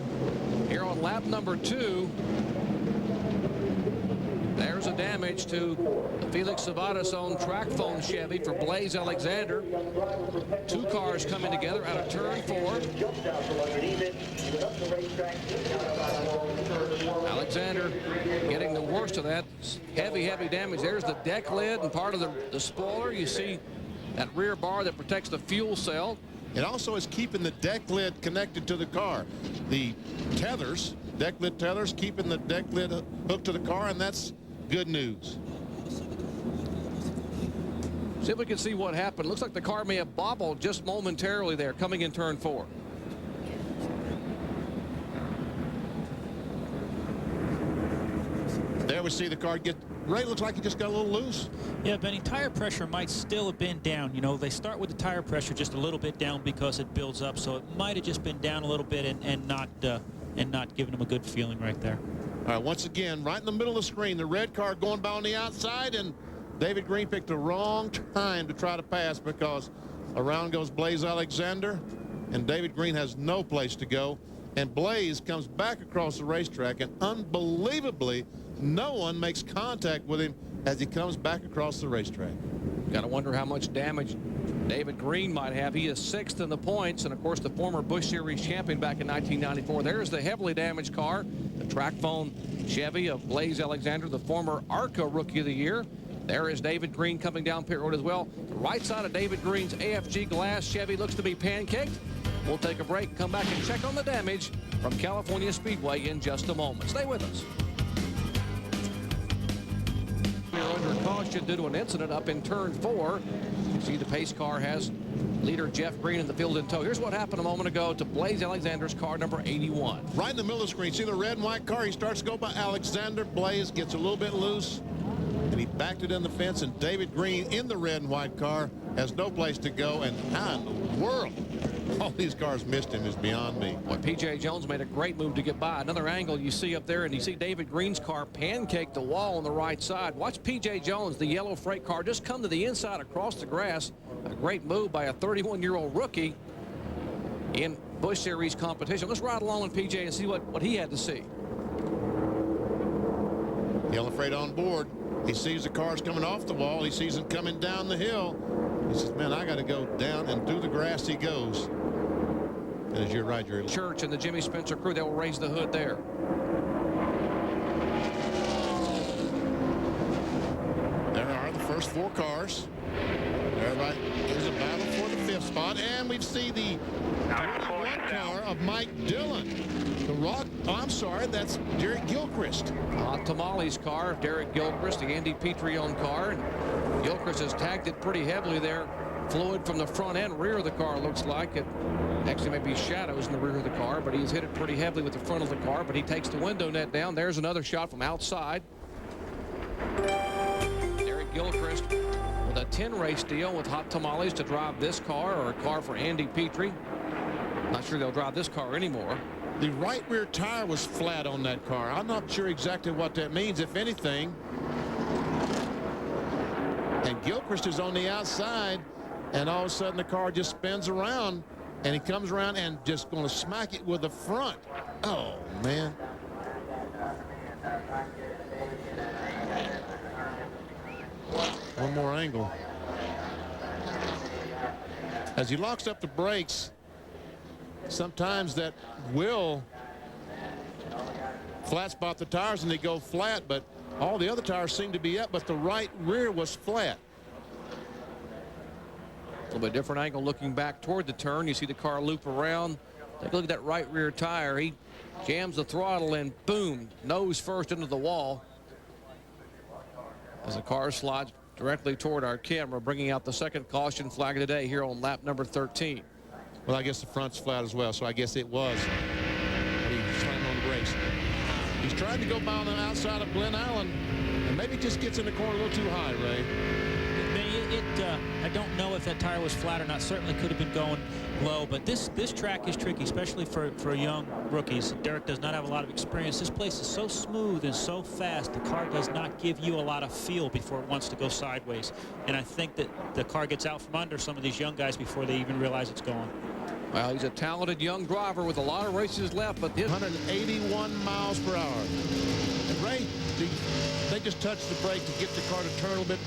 Here on lap number 2. There's a damage to the Felix Sabates owned track phone Chevy for Blaze Alexander. 2 cars coming together out of turn 4. Alexander getting the worst of that. Heavy damage. There's the deck lid and part of the spoiler. You see that rear bar that protects the fuel cell. It also is keeping the deck lid connected to the car. The tethers, deck lid tethers, keeping the deck lid hooked to the car, and that's good news. See if we can see what happened. Looks like the car may have bobbled just momentarily there coming in turn 4. There we see the car get, Ray, looks like he just got a little loose. Yeah, Benny, tire pressure might still have been down. You know, they start with the tire pressure just a little bit down because it builds up, so it might have just been down a little bit and not giving him a good feeling right there. All right, once again, right in the middle of the screen, the red car going by on the outside, and David Green picked the wrong time to try to pass because around goes Blaze Alexander, and David Green has no place to go. And Blaze comes back across the racetrack, and unbelievably, no one makes contact with him as he comes back across the racetrack. Got to wonder how much damage David Green might have. He is 6th in the points, and of course the former Busch Series champion back in 1994. There's the heavily damaged car, the track phone Chevy of Blaze Alexander, the former ARCA Rookie of the Year. There is David Green coming down pit road as well. The right side of David Green's AFG glass Chevy looks to be pancaked. We'll take a break and come back and check on the damage from California Speedway in just a moment. Stay with us. We're under caution due to an incident up in turn 4. You see the pace car has leader Jeff Green in the field in tow. Here's what happened a moment ago to Blaze Alexander's car number 81. Right in the middle of the screen, see the red and white car? He starts to go by Alexander. Blaze gets a little bit loose, and he backed it in the fence, and David Green in the red and white car has no place to go. And how in the world all these cars missed him is beyond me. Well, P.J. Jones made a great move to get by. Another angle you see up there, and you see David Green's car pancake the wall on the right side. Watch P.J. Jones, the yellow freight car, just come to the inside across the grass. A great move by a 31-year-old rookie in Busch Series competition. Let's ride along with P.J. and see what he had to see. Yellow freight on board. He sees the cars coming off the wall. He sees them coming down the hill. He says, man, I got to go down, and through the grass he goes. And as you're right, Jerry. Church and the Jimmy Spencer crew, they will raise the hood there. There are the first 4 cars. Everybody is a battle for the 5th spot, and we see the 1 car of Mike Dillon. The Rock, oh, I'm sorry, that's Derek Gilchrist. Tamales car of Derek Gilchrist, the Andy Petrie-owned car. And Gilchrist has tagged it pretty heavily there. Fluid from the front and rear of the car, looks like. It actually may be shadows in the rear of the car, but he's hit it pretty heavily with the front of the car. But he takes the window net down. There's another shot from outside. Derek Gilchrist with a 10-race deal with Hot Tamales to drive this car, or a car for Andy Petrie. Not sure they'll drive this car anymore. The right rear tire was flat on that car. I'm not sure exactly what that means, if anything. And Gilchrist is on the outside, and all of a sudden the car just spins around, and he comes around and just going to smack it with the front. Oh, man. One more angle. As he locks up the brakes, sometimes that will flat spot the tires and they go flat, but all the other tires seem to be up, but the right rear was flat. A little bit different angle looking back toward the turn. You see the car loop around. Take a look at that right rear tire. He jams the throttle and boom, nose first into the wall as the car slides directly toward our camera, bringing out the second caution flag of the day here on lap number 13. Well, I guess the front's flat as well, so I guess it was. He slammed on the brakes. He's trying to go by on the outside of Glen Allen, and maybe just gets in the corner a little too high, Ray. He I don't know if that tire was flat or not. Certainly could have been going low, but this track is tricky, especially for young rookies. Derek does not have a lot of experience. This place is so smooth and so fast. The car does not give you a lot of feel before it wants to go sideways. And I think that the car gets out from under some of these young guys before they even realize it's gone. Well, he's a talented young driver with a lot of races left, but his 181 miles per hour. And Ray, they just touched the brake to get the car to turn a little bit.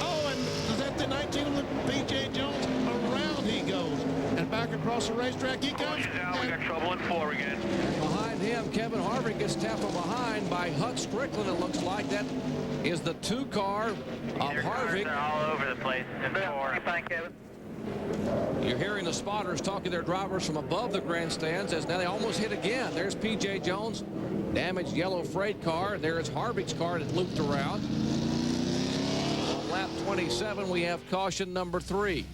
Oh, and is that the 19 with P.J. Jones? Around he goes. And back across the racetrack he comes. Now we got trouble in 4 again. Behind him, Kevin Harvick gets tapped from behind by Hut Strickland. It looks like that is the 2 car of Harvick. They're all over the place in 4. Thank Kevin. You're hearing the spotters talking to their drivers from above the grandstands as now they almost hit again. There's P.J. Jones, damaged yellow freight car. There's Harvick's car that looped around. On lap 27, we have caution number 3.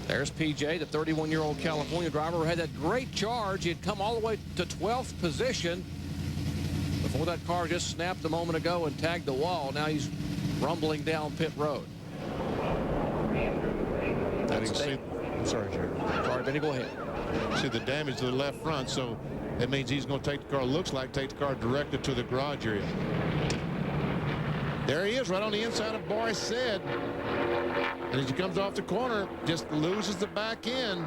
There's P.J., the 31-year-old California driver who had that great charge. He had come all the way to 12th position before that car just snapped a moment ago and tagged the wall. Now he's rumbling down pit road. I'm sorry, Jerry. Sorry, Benny, go ahead. See the damage to the left front, so that means he's going to take the car, looks like, take the car directed to the garage area. There he is, right on the inside of Boris said. And as he comes off the corner, just loses the back end.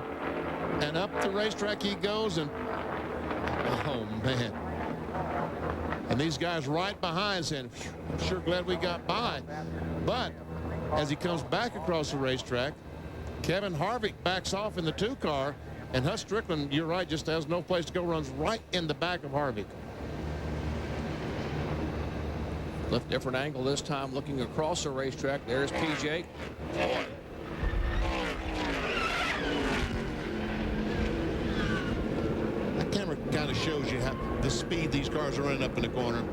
And up the racetrack he goes, and oh, man. And these guys right behind saying, I'm sure glad we got by. But as he comes back across the racetrack, Kevin Harvick backs off in the 2 car, and Hut Strickland, you're right, just has no place to go, runs right in the back of Harvick. Left different angle this time, looking across the racetrack. There's P.J. That camera kind of shows you how the speed these cars are running up in the corner.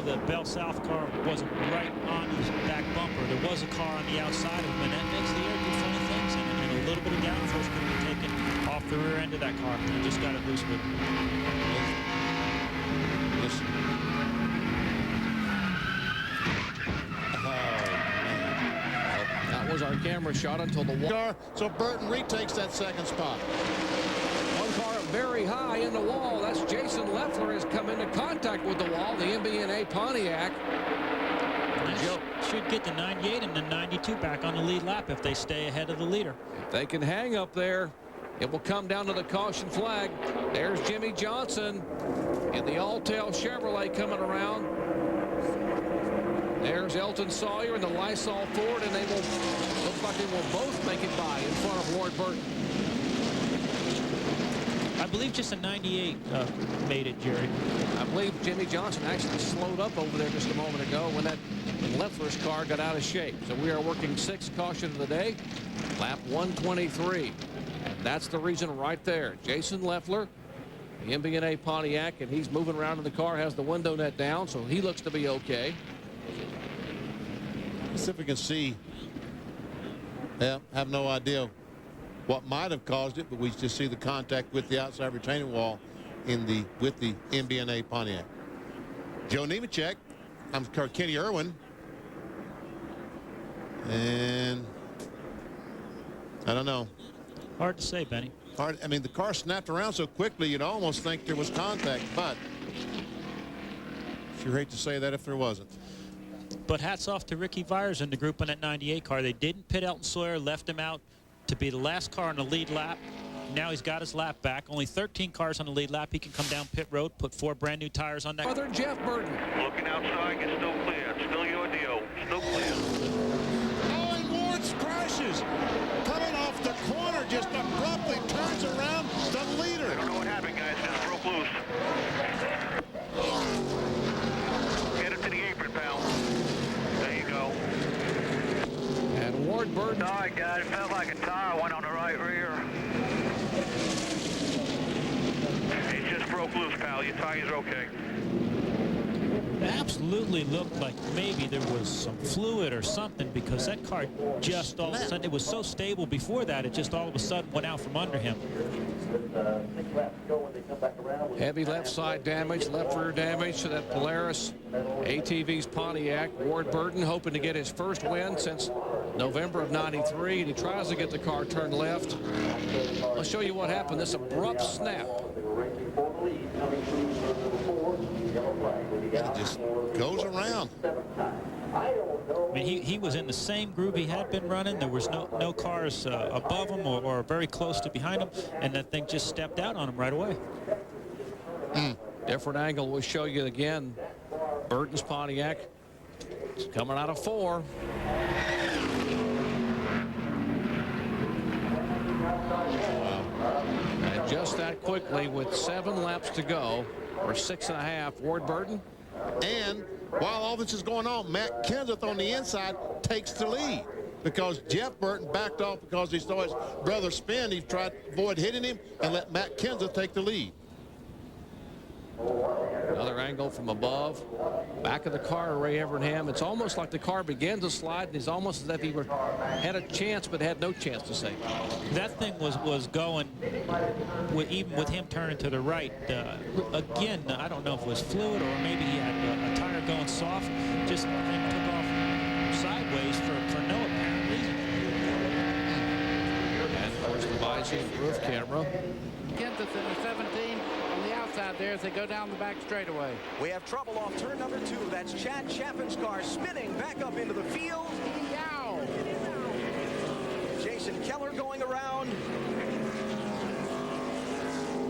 The Bell South car wasn't right on his back bumper. There was a car on the outside of him, and that makes the air do funny things. And a little bit of downforce could have been taken off the rear end of that car. He just got it loose with it. Listen. That was our camera shot until the wall. So Burton retakes that 2nd spot. One car up very high in the wall. That's Jason Leffler has come into contact with the wall. The MB&A Pontiac. Should get the 98 and the 92 back on the lead lap if they stay ahead of the leader. If they can hang up there, it will come down to the caution flag. There's Jimmy Johnson in the Alltel Chevrolet coming around. There's Elton Sawyer in the Lysol Ford, and they will look like they will both make it by in front of Ward Burton. I believe just a 98 made it, Jerry. I believe Jimmy Johnson actually slowed up over there just a moment ago when that Leffler's car got out of shape. So we are working 6th caution of the day, lap 123. That's the reason right there. Jason Leffler, the MB&A Pontiac, and he's moving around in the car, has the window net down, so he looks to be okay. Let's see if we can see. Yeah, have no idea what might have caused it, but we just see the contact with the outside retaining wall with the MB&A Pontiac. Joe Nemechek, I'm Kenny Irwin, and I don't know. Hard to say, Benny. Hard. I mean, the car snapped around so quickly you'd almost think there was contact, but sure hate to say that if there wasn't. But hats off to Ricky Vyers and the group on that 98 car. They didn't pit Elton Sawyer, left him out to be the last car on the lead lap. Now he's got his lap back. Only 13 cars on the lead lap. He can come down pit road, put 4 brand new tires on that. Brother Jeff Burton. Looking outside, it's still clear. Still your deal. Still clear. Oh, and Ward's crashes. Coming off the corner, just abruptly turns around the leader. I don't know what happened, guys. Just broke loose. Get it to the apron, pal. There you go. And Ward Burton. Sorry, guys. It felt like a tire went on the right rear. It just broke loose, pal. Your tires are okay. absolutely looked like maybe there was some fluid or something, because that car just all of a sudden, it was so stable before that, it just all of a sudden went out from under him. Heavy left side damage, left rear damage to that Polaris ATV's Pontiac. Ward Burton hoping to get his first win since November of '93, and he tries to get the car turned left. I'll show you what happened. This abrupt snap. It just goes around. I mean, he was in the same groove he had been running. There was no cars above him or very close to behind him, and that thing just stepped out on him right away. Different angle. We'll show you again. Burton's Pontiac. It's coming out of 4. And just that quickly, with 7 laps to go, or 6.5, Ward Burton. And while all this is going on, Matt Kenseth on the inside takes the lead, because Jeff Burton backed off because he saw his brother spin. He tried to avoid hitting him and let Matt Kenseth take the lead. Another angle from above. Back of the car, Ray Evernham. It's almost like the car began to slide, and it's almost as if he had a chance but had no chance to save. That thing was going, even with him turning to the right. Again, I don't know if it was fluid or maybe he had a tire going soft. Just thing took off sideways for no apparent reason. And of course the visor roof camera. Kenseth in the 17 on the outside there as they go down the back straightaway. We have trouble off turn number 2. That's Chad Chaffin's car spinning back up into the field. Yow! Jason Keller going around.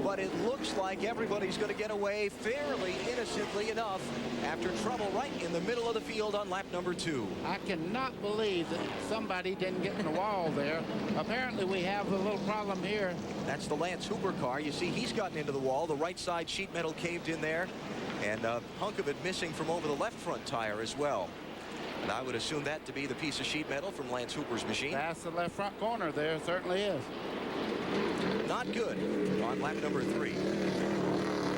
But it looks like everybody's going to get away fairly innocently enough after trouble right in the middle of the field on lap number 2. I cannot believe that somebody didn't get in the wall there. Apparently we have a little problem here. That's the Lance Hooper car. You see he's gotten into the wall. The right side sheet metal caved in there, and a hunk of it missing from over the left front tire as well. And I would assume that to be the piece of sheet metal from Lance Hooper's machine. That's the left front corner there. It certainly is. Not good on lap number 3.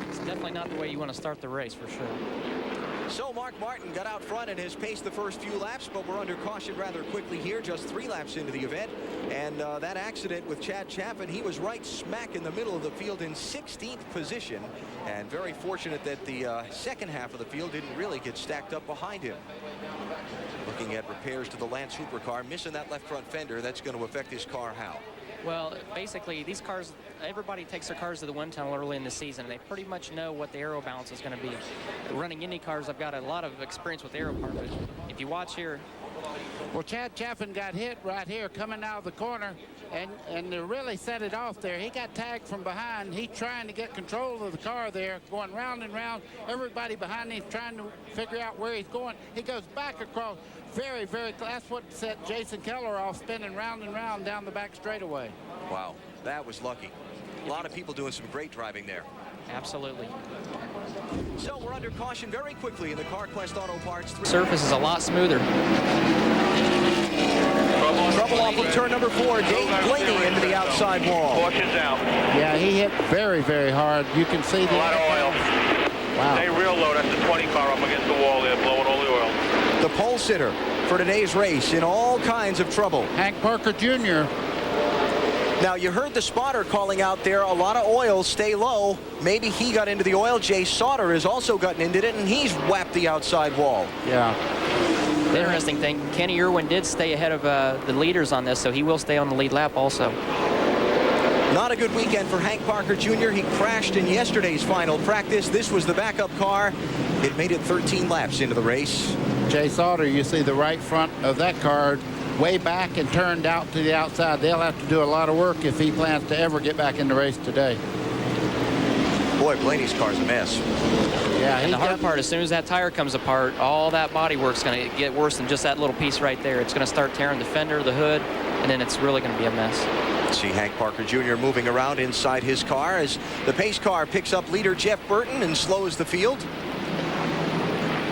It's definitely not the way you want to start the race, for sure. So Mark Martin got out front and has paced the first few laps, but we're under caution rather quickly here, just 3 laps into the event. And that accident with Chad Chaffin, he was right smack in the middle of the field in 16th position, and very fortunate that the second half of the field didn't really get stacked up behind him. Looking at repairs to the Lance Hooper car, missing that left front fender. That's going to affect his car how? Well, basically, these cars, everybody takes their cars to the wind tunnel early in the season, and they pretty much know what the aero balance is going to be. Running Indy cars, I've got a lot of experience with the aero part, but if you watch here. Well, Chad Chaffin got hit right here coming out of the corner, and to really set it off there, he got tagged from behind. He's trying to get control of the car there, going round and round. Everybody behind him trying to figure out where he's going. He goes back across. Very, very, that's what set Jason Keller off, spinning round and round down the back straightaway. Wow, that was lucky. A lot of people doing some great driving there. Absolutely. So we're under caution very quickly in the CarQuest Auto Parts 3. Surface is a lot smoother. Trouble off of turn number 4. Dave Blaney into the outside wall. Caution's out. Yeah, he hit very, very hard. You can see the... A lot of oil. Wow. Stay real low. That's the 20 car up against the wall there, blowing all the oil. The pole sitter for today's race in all kinds of trouble. Hank Parker Jr. Now, you heard the spotter calling out there, a lot of oil, stay low. Maybe he got into the oil. Jay Sauter has also gotten into it, and he's whapped the outside wall. Yeah. The interesting thing, Kenny Irwin did stay ahead of the leaders on this, so he will stay on the lead lap also. Not a good weekend for Hank Parker Jr. He crashed in yesterday's final practice. This was the backup car. It made it 13 laps into the race. Jay Sauter, you see the right front of that car way back and turned out to the outside. They'll have to do a lot of work if he plans to ever get back in the race today. Boy, Blaney's car's a mess. Yeah, and the hard part, as soon as that tire comes apart, all that body work's going to get worse than just that little piece right there. It's going to start tearing the fender, the hood, and then it's really going to be a mess. See Hank Parker Jr. moving around inside his car as the pace car picks up leader Jeff Burton and slows the field.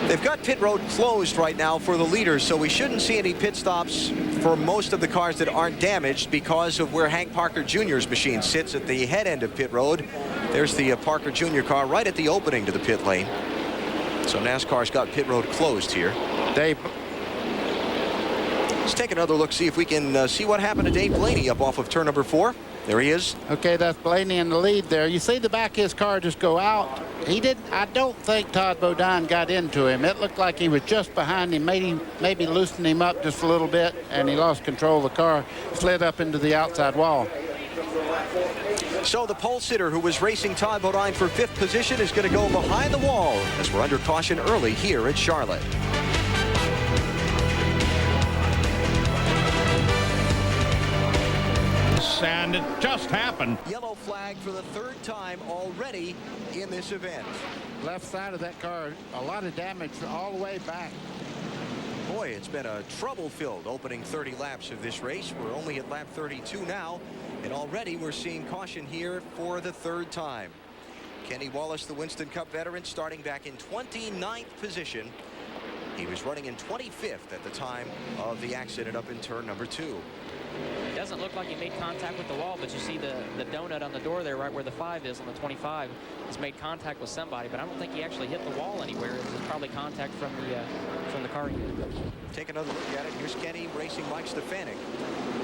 They've got pit road closed right now for the leaders, so we shouldn't see any pit stops for most of the cars that aren't damaged because of where Hank Parker Jr.'s machine sits at the head end of pit road. There's the Parker Jr. car right at the opening to the pit lane. So NASCAR's got pit road closed here. Dave. Let's take another look, see if we can see what happened to Dave Blaney up off of turn number 4. There he is. Okay, that's Blaney in the lead there. You see the back of his car just go out. He didn't. I don't think Todd Bodine got into him. It looked like he was just behind him, maybe loosened him up just a little bit, and he lost control of the car, slid up into the outside wall. So the pole sitter who was racing Todd Bodine for 5th position is going to go behind the wall as we're under caution early here at Charlotte. And it just happened. Yellow flag for the 3rd time already in this event. Left side of that car, a lot of damage all the way back. Boy, it's been a trouble-filled opening 30 laps of this race. We're only at lap 32 now, and already we're seeing caution here for the 3rd time. Kenny Wallace, the Winston Cup veteran, starting back in 29th position. He was running in 25th at the time of the accident up in turn number 2. It doesn't look like he made contact with the wall, but you see the donut on the door there, right where the 5 is on the 25. He's made contact with somebody, but I don't think he actually hit the wall anywhere. It was probably contact from the car. Take another look at it. Here's Kenny racing Mike Stefanik.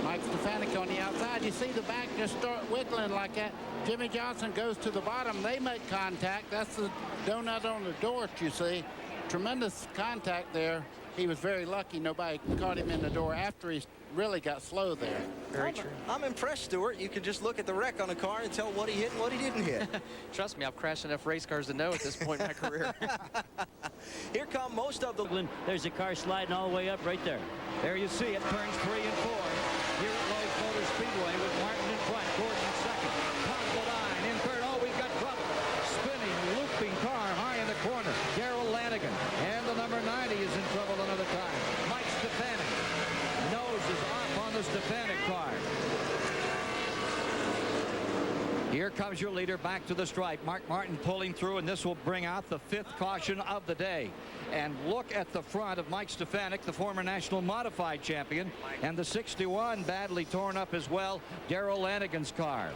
Mike Stefanik on the outside. You see the back just start wiggling like that. Jimmy Johnson goes to the bottom. They make contact. That's the donut on the door, you see. Tremendous contact there. He was very lucky nobody caught him in the door after he really got slow there. Very true. I'm impressed, Stuart. You can just look at the wreck on a car and tell what he hit and what he didn't hit. Trust me, I've crashed enough race cars to know at this point in my career. Here come most of the... There's a car sliding all the way up right there. There you see it, turns 3 and 4. Here at Lowe's Motor Speedway with Martin in front, Gordon in second. Todd Bodine in third. Oh, we've got trouble. Spinning, looping car high in the corner. Darrell Lanigan. And the number 90 is in trouble another time. Mike Stefanik. Nose is off on the Stefanik car. Here comes your leader back to the stripe. Mark Martin pulling through, and this will bring out the 5th caution of the day. And look at the front of Mike Stefanik, the former national modified champion, and the 61 badly torn up as well, Darrell Lanigan's car.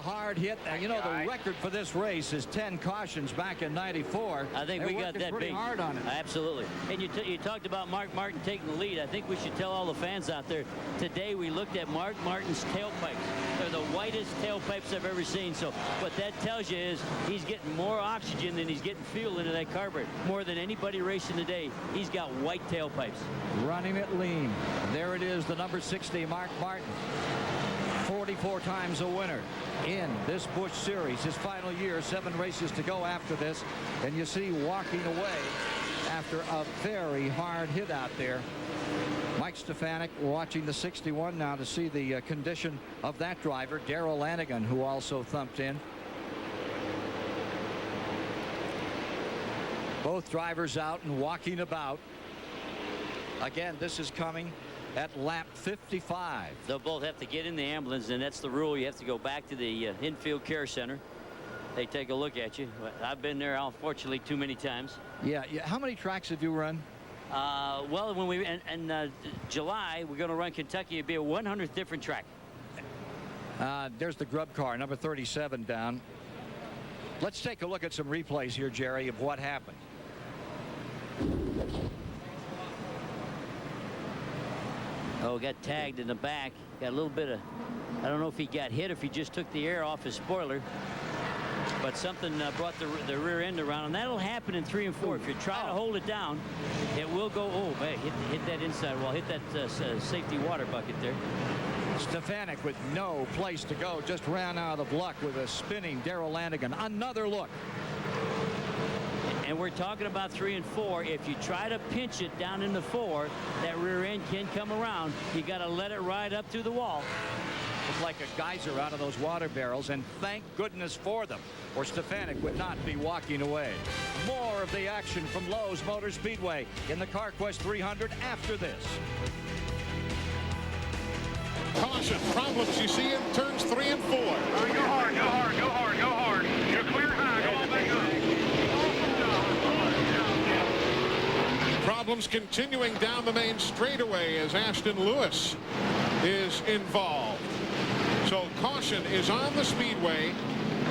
Hard hit. You know, the record for this race is 10 cautions back in '94. I think we got that pretty big. Hard on it. Absolutely. And you talked about Mark Martin taking the lead. I think we should tell all the fans out there, today we looked at Mark Martin's tailpipes. They're the whitest tailpipes I've ever seen. So what that tells you is he's getting more oxygen than he's getting fuel into that carburetor. More than anybody racing today, he's got white tailpipes. Running it lean. There it is, the number 60, Mark Martin. 44 times a winner in this Busch Series. His final year, 7 races to go after this. And you see walking away after a very hard hit out there. Mike Stefanik watching the 61 now to see the condition of that driver. Darrell Lanigan, who also thumped in. Both drivers out and walking about. Again, this is coming at lap 55. They'll both have to get in the ambulance, and that's the rule. You have to go back to the infield care center. They take a look at you. I've been there, unfortunately, too many times. Yeah. How many tracks have you run? Well, when we in July, we're going to run Kentucky. It'd be a 100th different track. There's the grub car, number 37 down. Let's take a look at some replays here, Jerry, of what happened. Oh, got tagged in the back. Got a little bit of, I don't know if he got hit or if he just took the air off his spoiler. But something brought the rear end around, and that'll happen in 3 and 4. If you try to hold it down, it will go. Oh, man, hit that inside wall, hit that safety water bucket there. Stefanik with no place to go, just ran out of luck with a spinning Darrell Lanigan. Another look. And we're talking about 3 and 4. If you try to pinch it down in the 4, that rear end can come around. You got to let it ride up through the wall. It's like a geyser out of those water barrels, and thank goodness for them, or Stefanik would not be walking away. More of the action from Lowe's Motor Speedway in the CarQuest 300 after this. Caution, problems you see in turns 3 and 4. Go hard, go hard, go hard, go hard. You're clear high, go all back up. Problems continuing down the main straightaway as Ashton Lewis is involved. So caution is on the speedway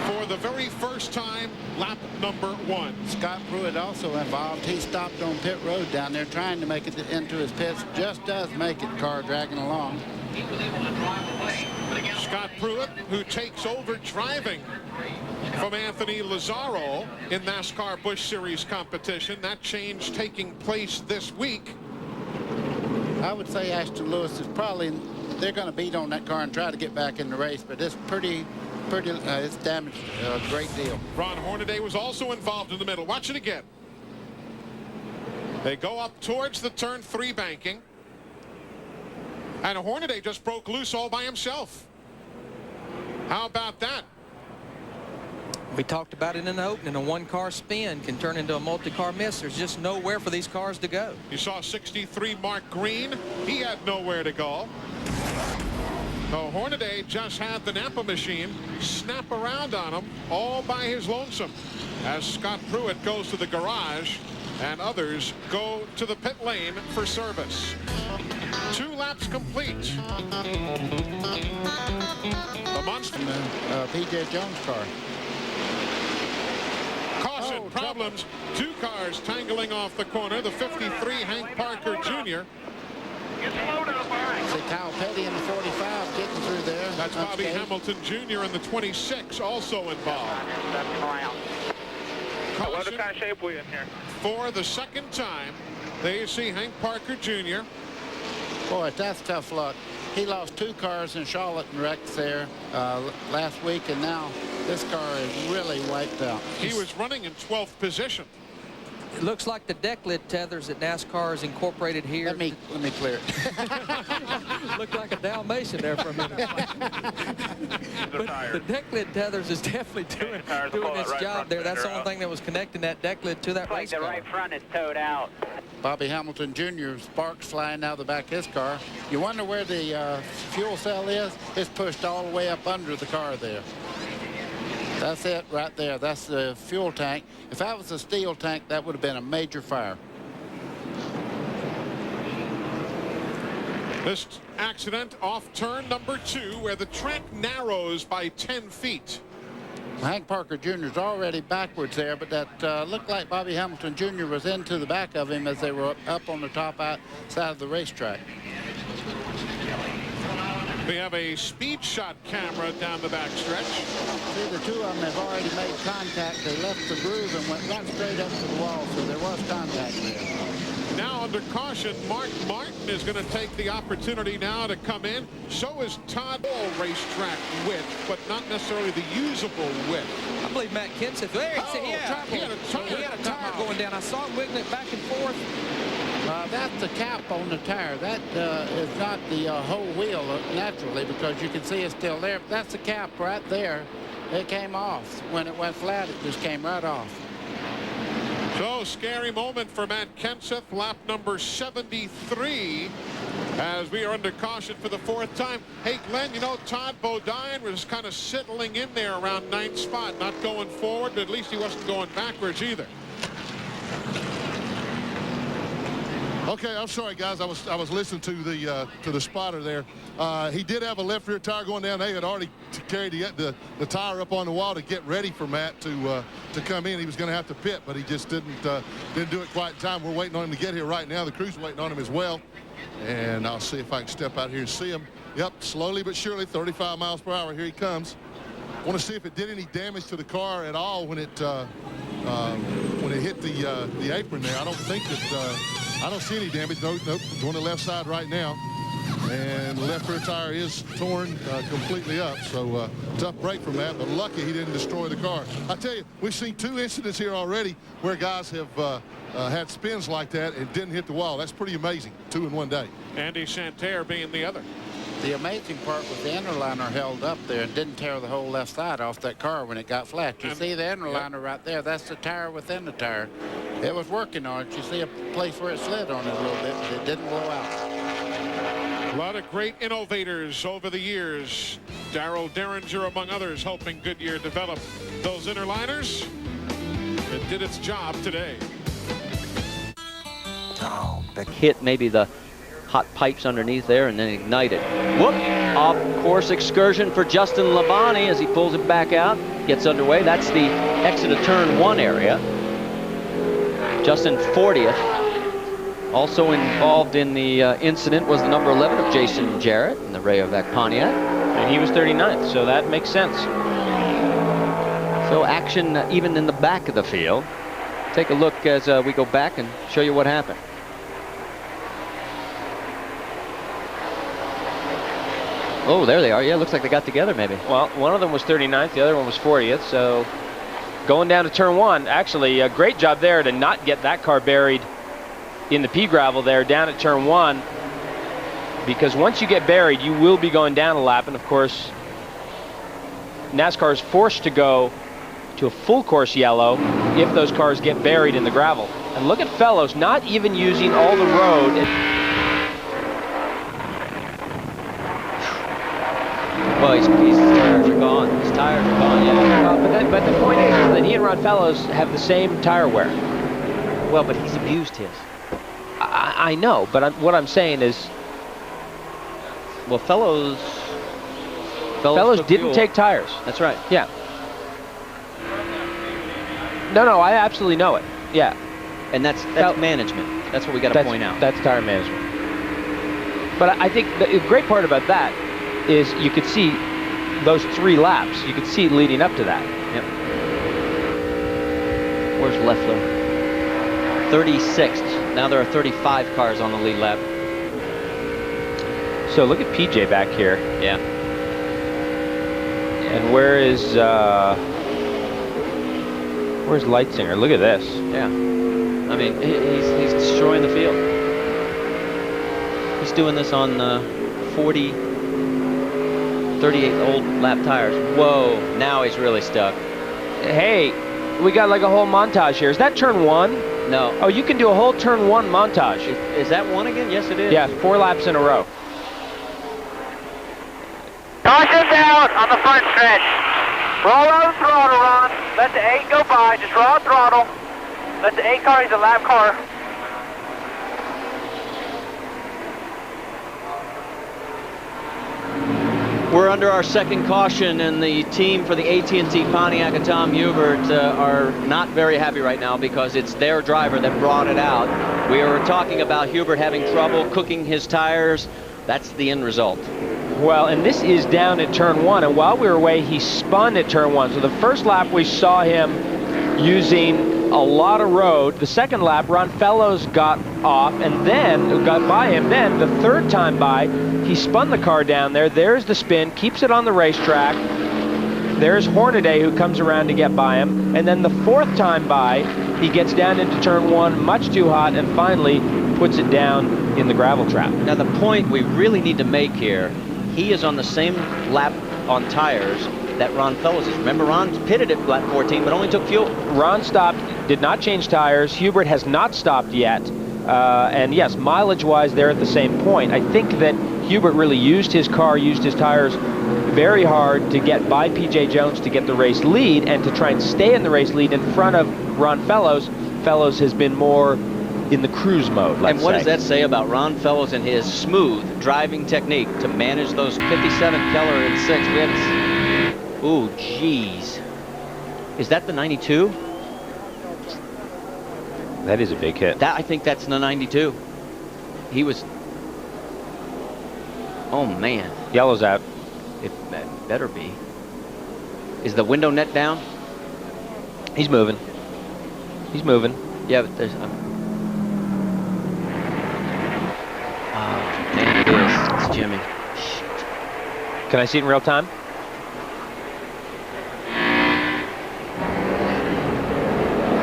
for the very first time, lap number 1. Scott Pruitt also involved. He stopped on pit road down there trying to make it into his pits. Just does make it, car dragging along. Scott Pruitt, who takes over driving from Anthony Lazzaro in NASCAR Busch Series competition. That change taking place this week. I would say Ashton Lewis is probably, they're going to beat on that car and try to get back in the race, but it's it's damaged a great deal. Ron Hornaday was also involved in the middle. Watch it again. They go up towards the turn 3 banking. And Hornaday just broke loose all by himself. How about that? We talked about it in the opening. A one-car spin can turn into a multi-car miss. There's just nowhere for these cars to go. You saw 63 Mark Green. He had nowhere to go. So Hornaday just had the Napa machine snap around on him all by his lonesome as Scott Pruitt goes to the garage and others go to the pit lane for service. 2 laps complete. The monster. P.J. Jones' car. Caution, problems. 2 cars tangling off the corner. The 53 Hank Parker Jr. See Kyle Petty in the 45 getting through there. That's Bobby Hamilton Jr. in the 26 also involved. Caution. What kind of shape we in here? For the second time, there you see Hank Parker Jr. Boy, that's tough luck. He lost 2 cars in Charlotte and wrecks there last week, and now this car is really wiped out. He was running in 12th position. It looks like the deck lid tethers that NASCAR has incorporated here. Let me clear it. Looked like a Dalmatian there for a minute. But the deck lid tethers is definitely doing its job there. That's the only thing that was connecting that deck lid to that race car. The right front is towed out. Bobby Hamilton Jr. sparks flying out of the back of his car. You wonder where the fuel cell is? It's pushed all the way up under the car there. That's it right there. That's the fuel tank. If that was a steel tank, that would have been a major fire. This accident off turn number 2 where the track narrows by 10 feet. Hank Parker Jr. is already backwards there, but that looked like Bobby Hamilton Jr. was into the back of him as they were up on the top side of the racetrack. We have a speed shot camera down the backstretch. See, the 2 of them have already made contact. They left the groove and went right straight up to the wall, so there was contact there. Now under caution, Mark Martin is going to take the opportunity now to come in. So is Todd Ball racetrack width, but not necessarily the usable width. I believe Matt Kenseth. There he had a tire going down. I saw him wiggling it back and forth. That's the cap on the tire. That is not the whole wheel naturally, because you can see it's still there. But that's the cap right there. It came off. When it went flat, it just came right off. So scary moment for Matt Kenseth, lap number 73, as we are under caution for the 4th time. Hey, Glenn, you know, Todd Bodine was kind of settling in there around 9th spot, not going forward, but at least he wasn't going backwards either. Okay, I'm sorry, guys. I was listening to the spotter there. He did have a left rear tire going down. They had already carried the tire up on the wall to get ready for Matt to come in. He was going to have to pit, but he just didn't do it quite in time. We're waiting on him to get here right now. The crew's waiting on him as well. And I'll see if I can step out here and see him. Yep, slowly but surely, 35 miles per hour. Here he comes. I want to see if it did any damage to the car at all when it hit the apron there. I don't think that. I don't see any damage. Nope, on the left side right now. And the left rear tire is torn completely up. So tough break from that, but lucky he didn't destroy the car. I tell you, we've seen 2 incidents here already where guys have had spins like that and didn't hit the wall. That's pretty amazing. 2 in one day. Andy Santerre being the other. The amazing part was the inner liner held up there and didn't tear the whole left side off that car when it got flat. You see the inner liner right there? That's the tire within the tire. It was working on it. You see a place where it slid on it a little bit, but it didn't blow out. A lot of great innovators over the years. Darrell Derringer, among others, helping Goodyear develop those inner liners. It did its job today. Hit maybe the hot pipes underneath there and then ignite it. Whoop! Off-course excursion for Justin Labonte as he pulls it back out, gets underway. That's the exit of turn 1 area. Justin 40th. Also involved in the incident was the number 11 of Jason Jarrett in the Rayovac Pontiac. And he was 39th, so that makes sense. So action even in the back of the field. Take a look as we go back and show you what happened. Oh, there they are. Yeah, looks like they got together maybe. Well, one of them was 39th, the other one was 40th, so going down to turn 1, actually a great job there to not get that car buried in the pea gravel there down at turn 1, because once you get buried, you will be going down a lap, and of course, NASCAR is forced to go to a full course yellow if those cars get buried in the gravel. And look at Fellows not even using all the road. Well, his tires are gone. His tires are gone, yeah. But the point is that he and Ron Fellows have the same tire wear. Well, but he's abused his. I know, but what I'm saying is... Well, Fellows didn't take tires. That's right. Yeah. No, I absolutely know it. Yeah. And that's management. That's what we got to point out. That's tire management. But I think the great part about that is you could see those 3 laps. You could see leading up to that. Yep. Where's Leffler? 36th. Now there are 35 cars on the lead lap. So look at PJ back here. Yeah. And where's Leitzinger? Look at this. Yeah. I mean, he's destroying the field. He's doing this on 38 old lap tires. Whoa, now he's really stuck. Hey, we got like a whole montage here. Is that turn 1? No. Oh, you can do a whole turn 1 montage. Is that 1 again? Yes, it is. Yeah, 4 laps in a row. Caution down on the front stretch. Roll out the throttle, Ron. Let the 8 go by. Just roll the throttle. Let the 8 car, he's a lap car. We're under our second caution, and the team for the AT&T Pontiac and Tom Hubert are not very happy right now because it's their driver that brought it out. We were talking about Hubert having trouble cooking his tires. That's the end result. Well, and this is down at turn 1, and while we were away, he spun at turn 1. So the first lap we saw him using a lot of road. The second lap, Ron Fellows got off and then got by him. Then the third time by, he spun the car down there. There's the spin, keeps it on the racetrack. There's Hornaday who comes around to get by him. And then the 4th time by, he gets down into turn 1, much too hot, and finally puts it down in the gravel trap. Now the point we really need to make here, he is on the same lap on tires that Ron Fellows is. Remember, Ron pitted at lap 14, but only took fuel. Ron stopped, did not change tires. Hubert has not stopped yet. And yes, mileage-wise, they're at the same point. I think that Hubert really used his car, used his tires very hard to get by P.J. Jones to get the race lead and to try and stay in the race lead in front of Ron Fellows. Fellows has been more in the cruise mode, let's say. And what does that say about Ron Fellows and his smooth driving technique to manage those 57 Keller and 6? We haven't. Ooh, geez. Is that the 92? That is a big hit. I think that's the 92. He was. Oh man. Yellow's out. It better be. Is the window net down? He's moving. He's moving. Yeah, but there's. Oh man, it is. It's Jimmy. Shoot. Can I see it in real time?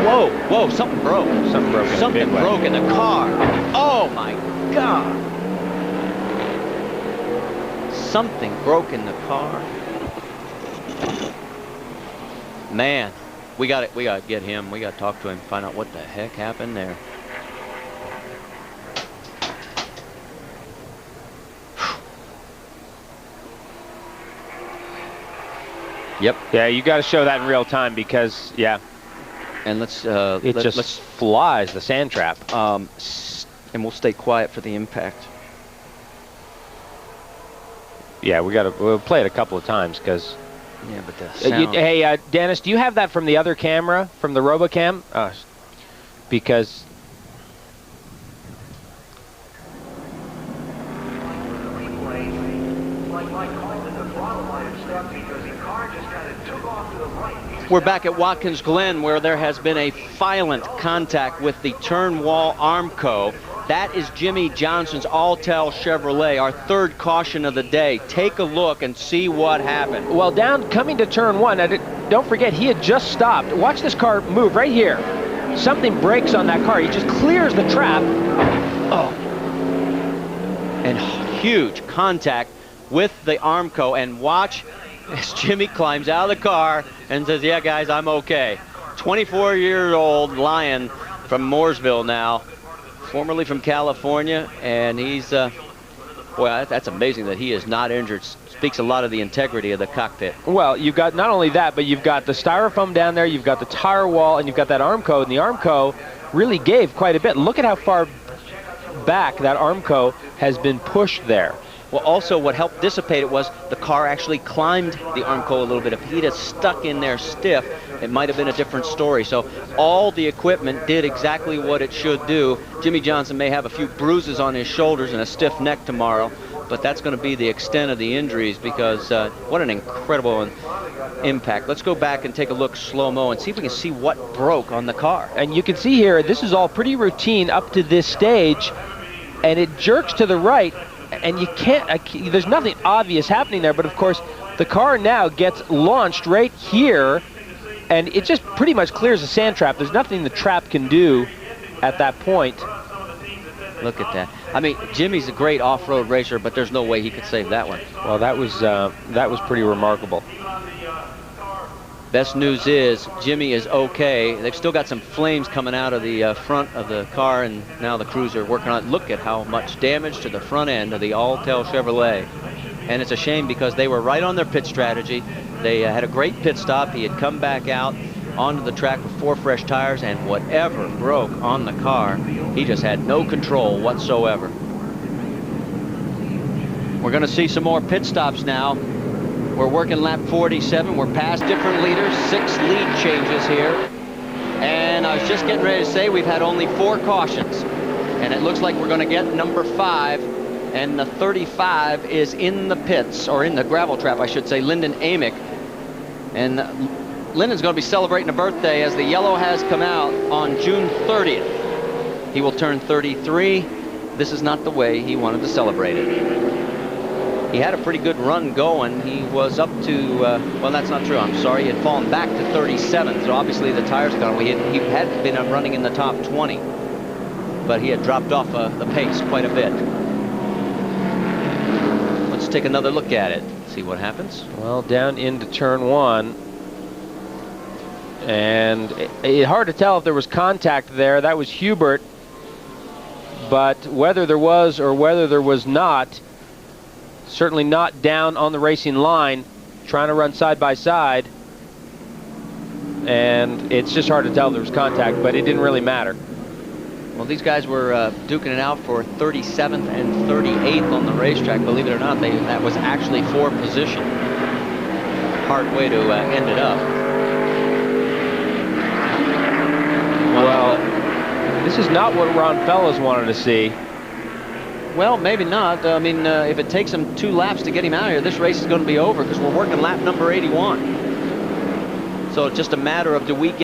Whoa, whoa, something broke. Something broke. Something broke in the car. Oh my God. Something broke in the car. Man, we got to get him. We got to talk to him, find out what the heck happened there. Yep. Yeah, you got to show that in real time because, yeah. And let's flies the sand trap. And we'll stay quiet for the impact. Yeah, we'll play it a couple of times because. Yeah, but the sound. Hey, Dennis, do you have that from the other camera, from the RoboCam? Because. We're back at Watkins Glen, where there has been a violent contact with the turn wall Armco. That is Jimmy Johnson's Alltel Chevrolet, our third caution of the day. Take a look and see what happened. Well, coming to turn one, don't forget, he had just stopped. Watch this car move right here. Something breaks on that car. He just clears the trap. Oh. And huge contact with the Armco. And watch as Jimmy climbs out of the car and says, yeah, guys, I'm okay. 24-year-old Lion from Mooresville now, formerly from California, and he's, boy, that's amazing that he is not injured. Speaks a lot of the integrity of the cockpit. Well, you've got not only that, but you've got the styrofoam down there, you've got the tire wall, and you've got that Armco, and the Armco really gave quite a bit. Look at how far back that Armco has been pushed there. Well, also what helped dissipate it was the car actually climbed the Armco a little bit. If he'd have stuck in there stiff, it might have been a different story. So all the equipment did exactly what it should do. Jimmy Johnson may have a few bruises on his shoulders and a stiff neck tomorrow, but that's going to be the extent of the injuries because what an incredible impact. Let's go back and take a look slow-mo and see if we can see what broke on the car. And you can see here, this is all pretty routine up to this stage, and it jerks to the right, and you can't, there's nothing obvious happening there, but of course the car now gets launched right here, and it just pretty much clears the sand trap. There's nothing the trap can do at that point. Look at that. I mean, Jimmy's a great off-road racer, but there's no way he could save that one. Well, that was pretty remarkable. Best news is Jimmy is okay. They've still got some flames coming out of the front of the car, and now the crews are working on it. Look at how much damage to the front end of the Alltel Chevrolet. And it's a shame because they were right on their pit strategy. They had a great pit stop. He had come back out onto the track with 4 fresh tires, and whatever broke on the car, he just had no control whatsoever. We're going to see some more pit stops now. We're working lap 47. We're past different leaders, 6 lead changes here. And I was just getting ready to say we've had only 4 cautions. And it looks like we're going to get number 5. And the 35 is in the pits, or in the gravel trap, I should say, Lyndon Amick. And Lyndon's going to be celebrating a birthday as the yellow has come out on June 30th. He will turn 33. This is not the way he wanted to celebrate it. He had a pretty good run going. He was up to, well, that's not true. I'm sorry. He had fallen back to 37. So obviously the tires gone. He had been running in the top 20. But he had dropped off the pace quite a bit. Let's take another look at it. See what happens. Well, down into turn 1. And it's hard to tell if there was contact there. That was Hubert. But whether there was or whether there was not, certainly not down on the racing line, trying to run side by side. And it's just hard to tell if there was contact, but it didn't really matter. Well, these guys were duking it out for 37th and 38th on the racetrack. Believe it or not, that was actually for position. Hard way to end it up. Well, this is not what Ron Fellows wanted to see. Well, maybe not. I mean, if it takes him 2 laps to get him out of here, this race is going to be over because we're working lap number 81. So it's just a matter of, do we get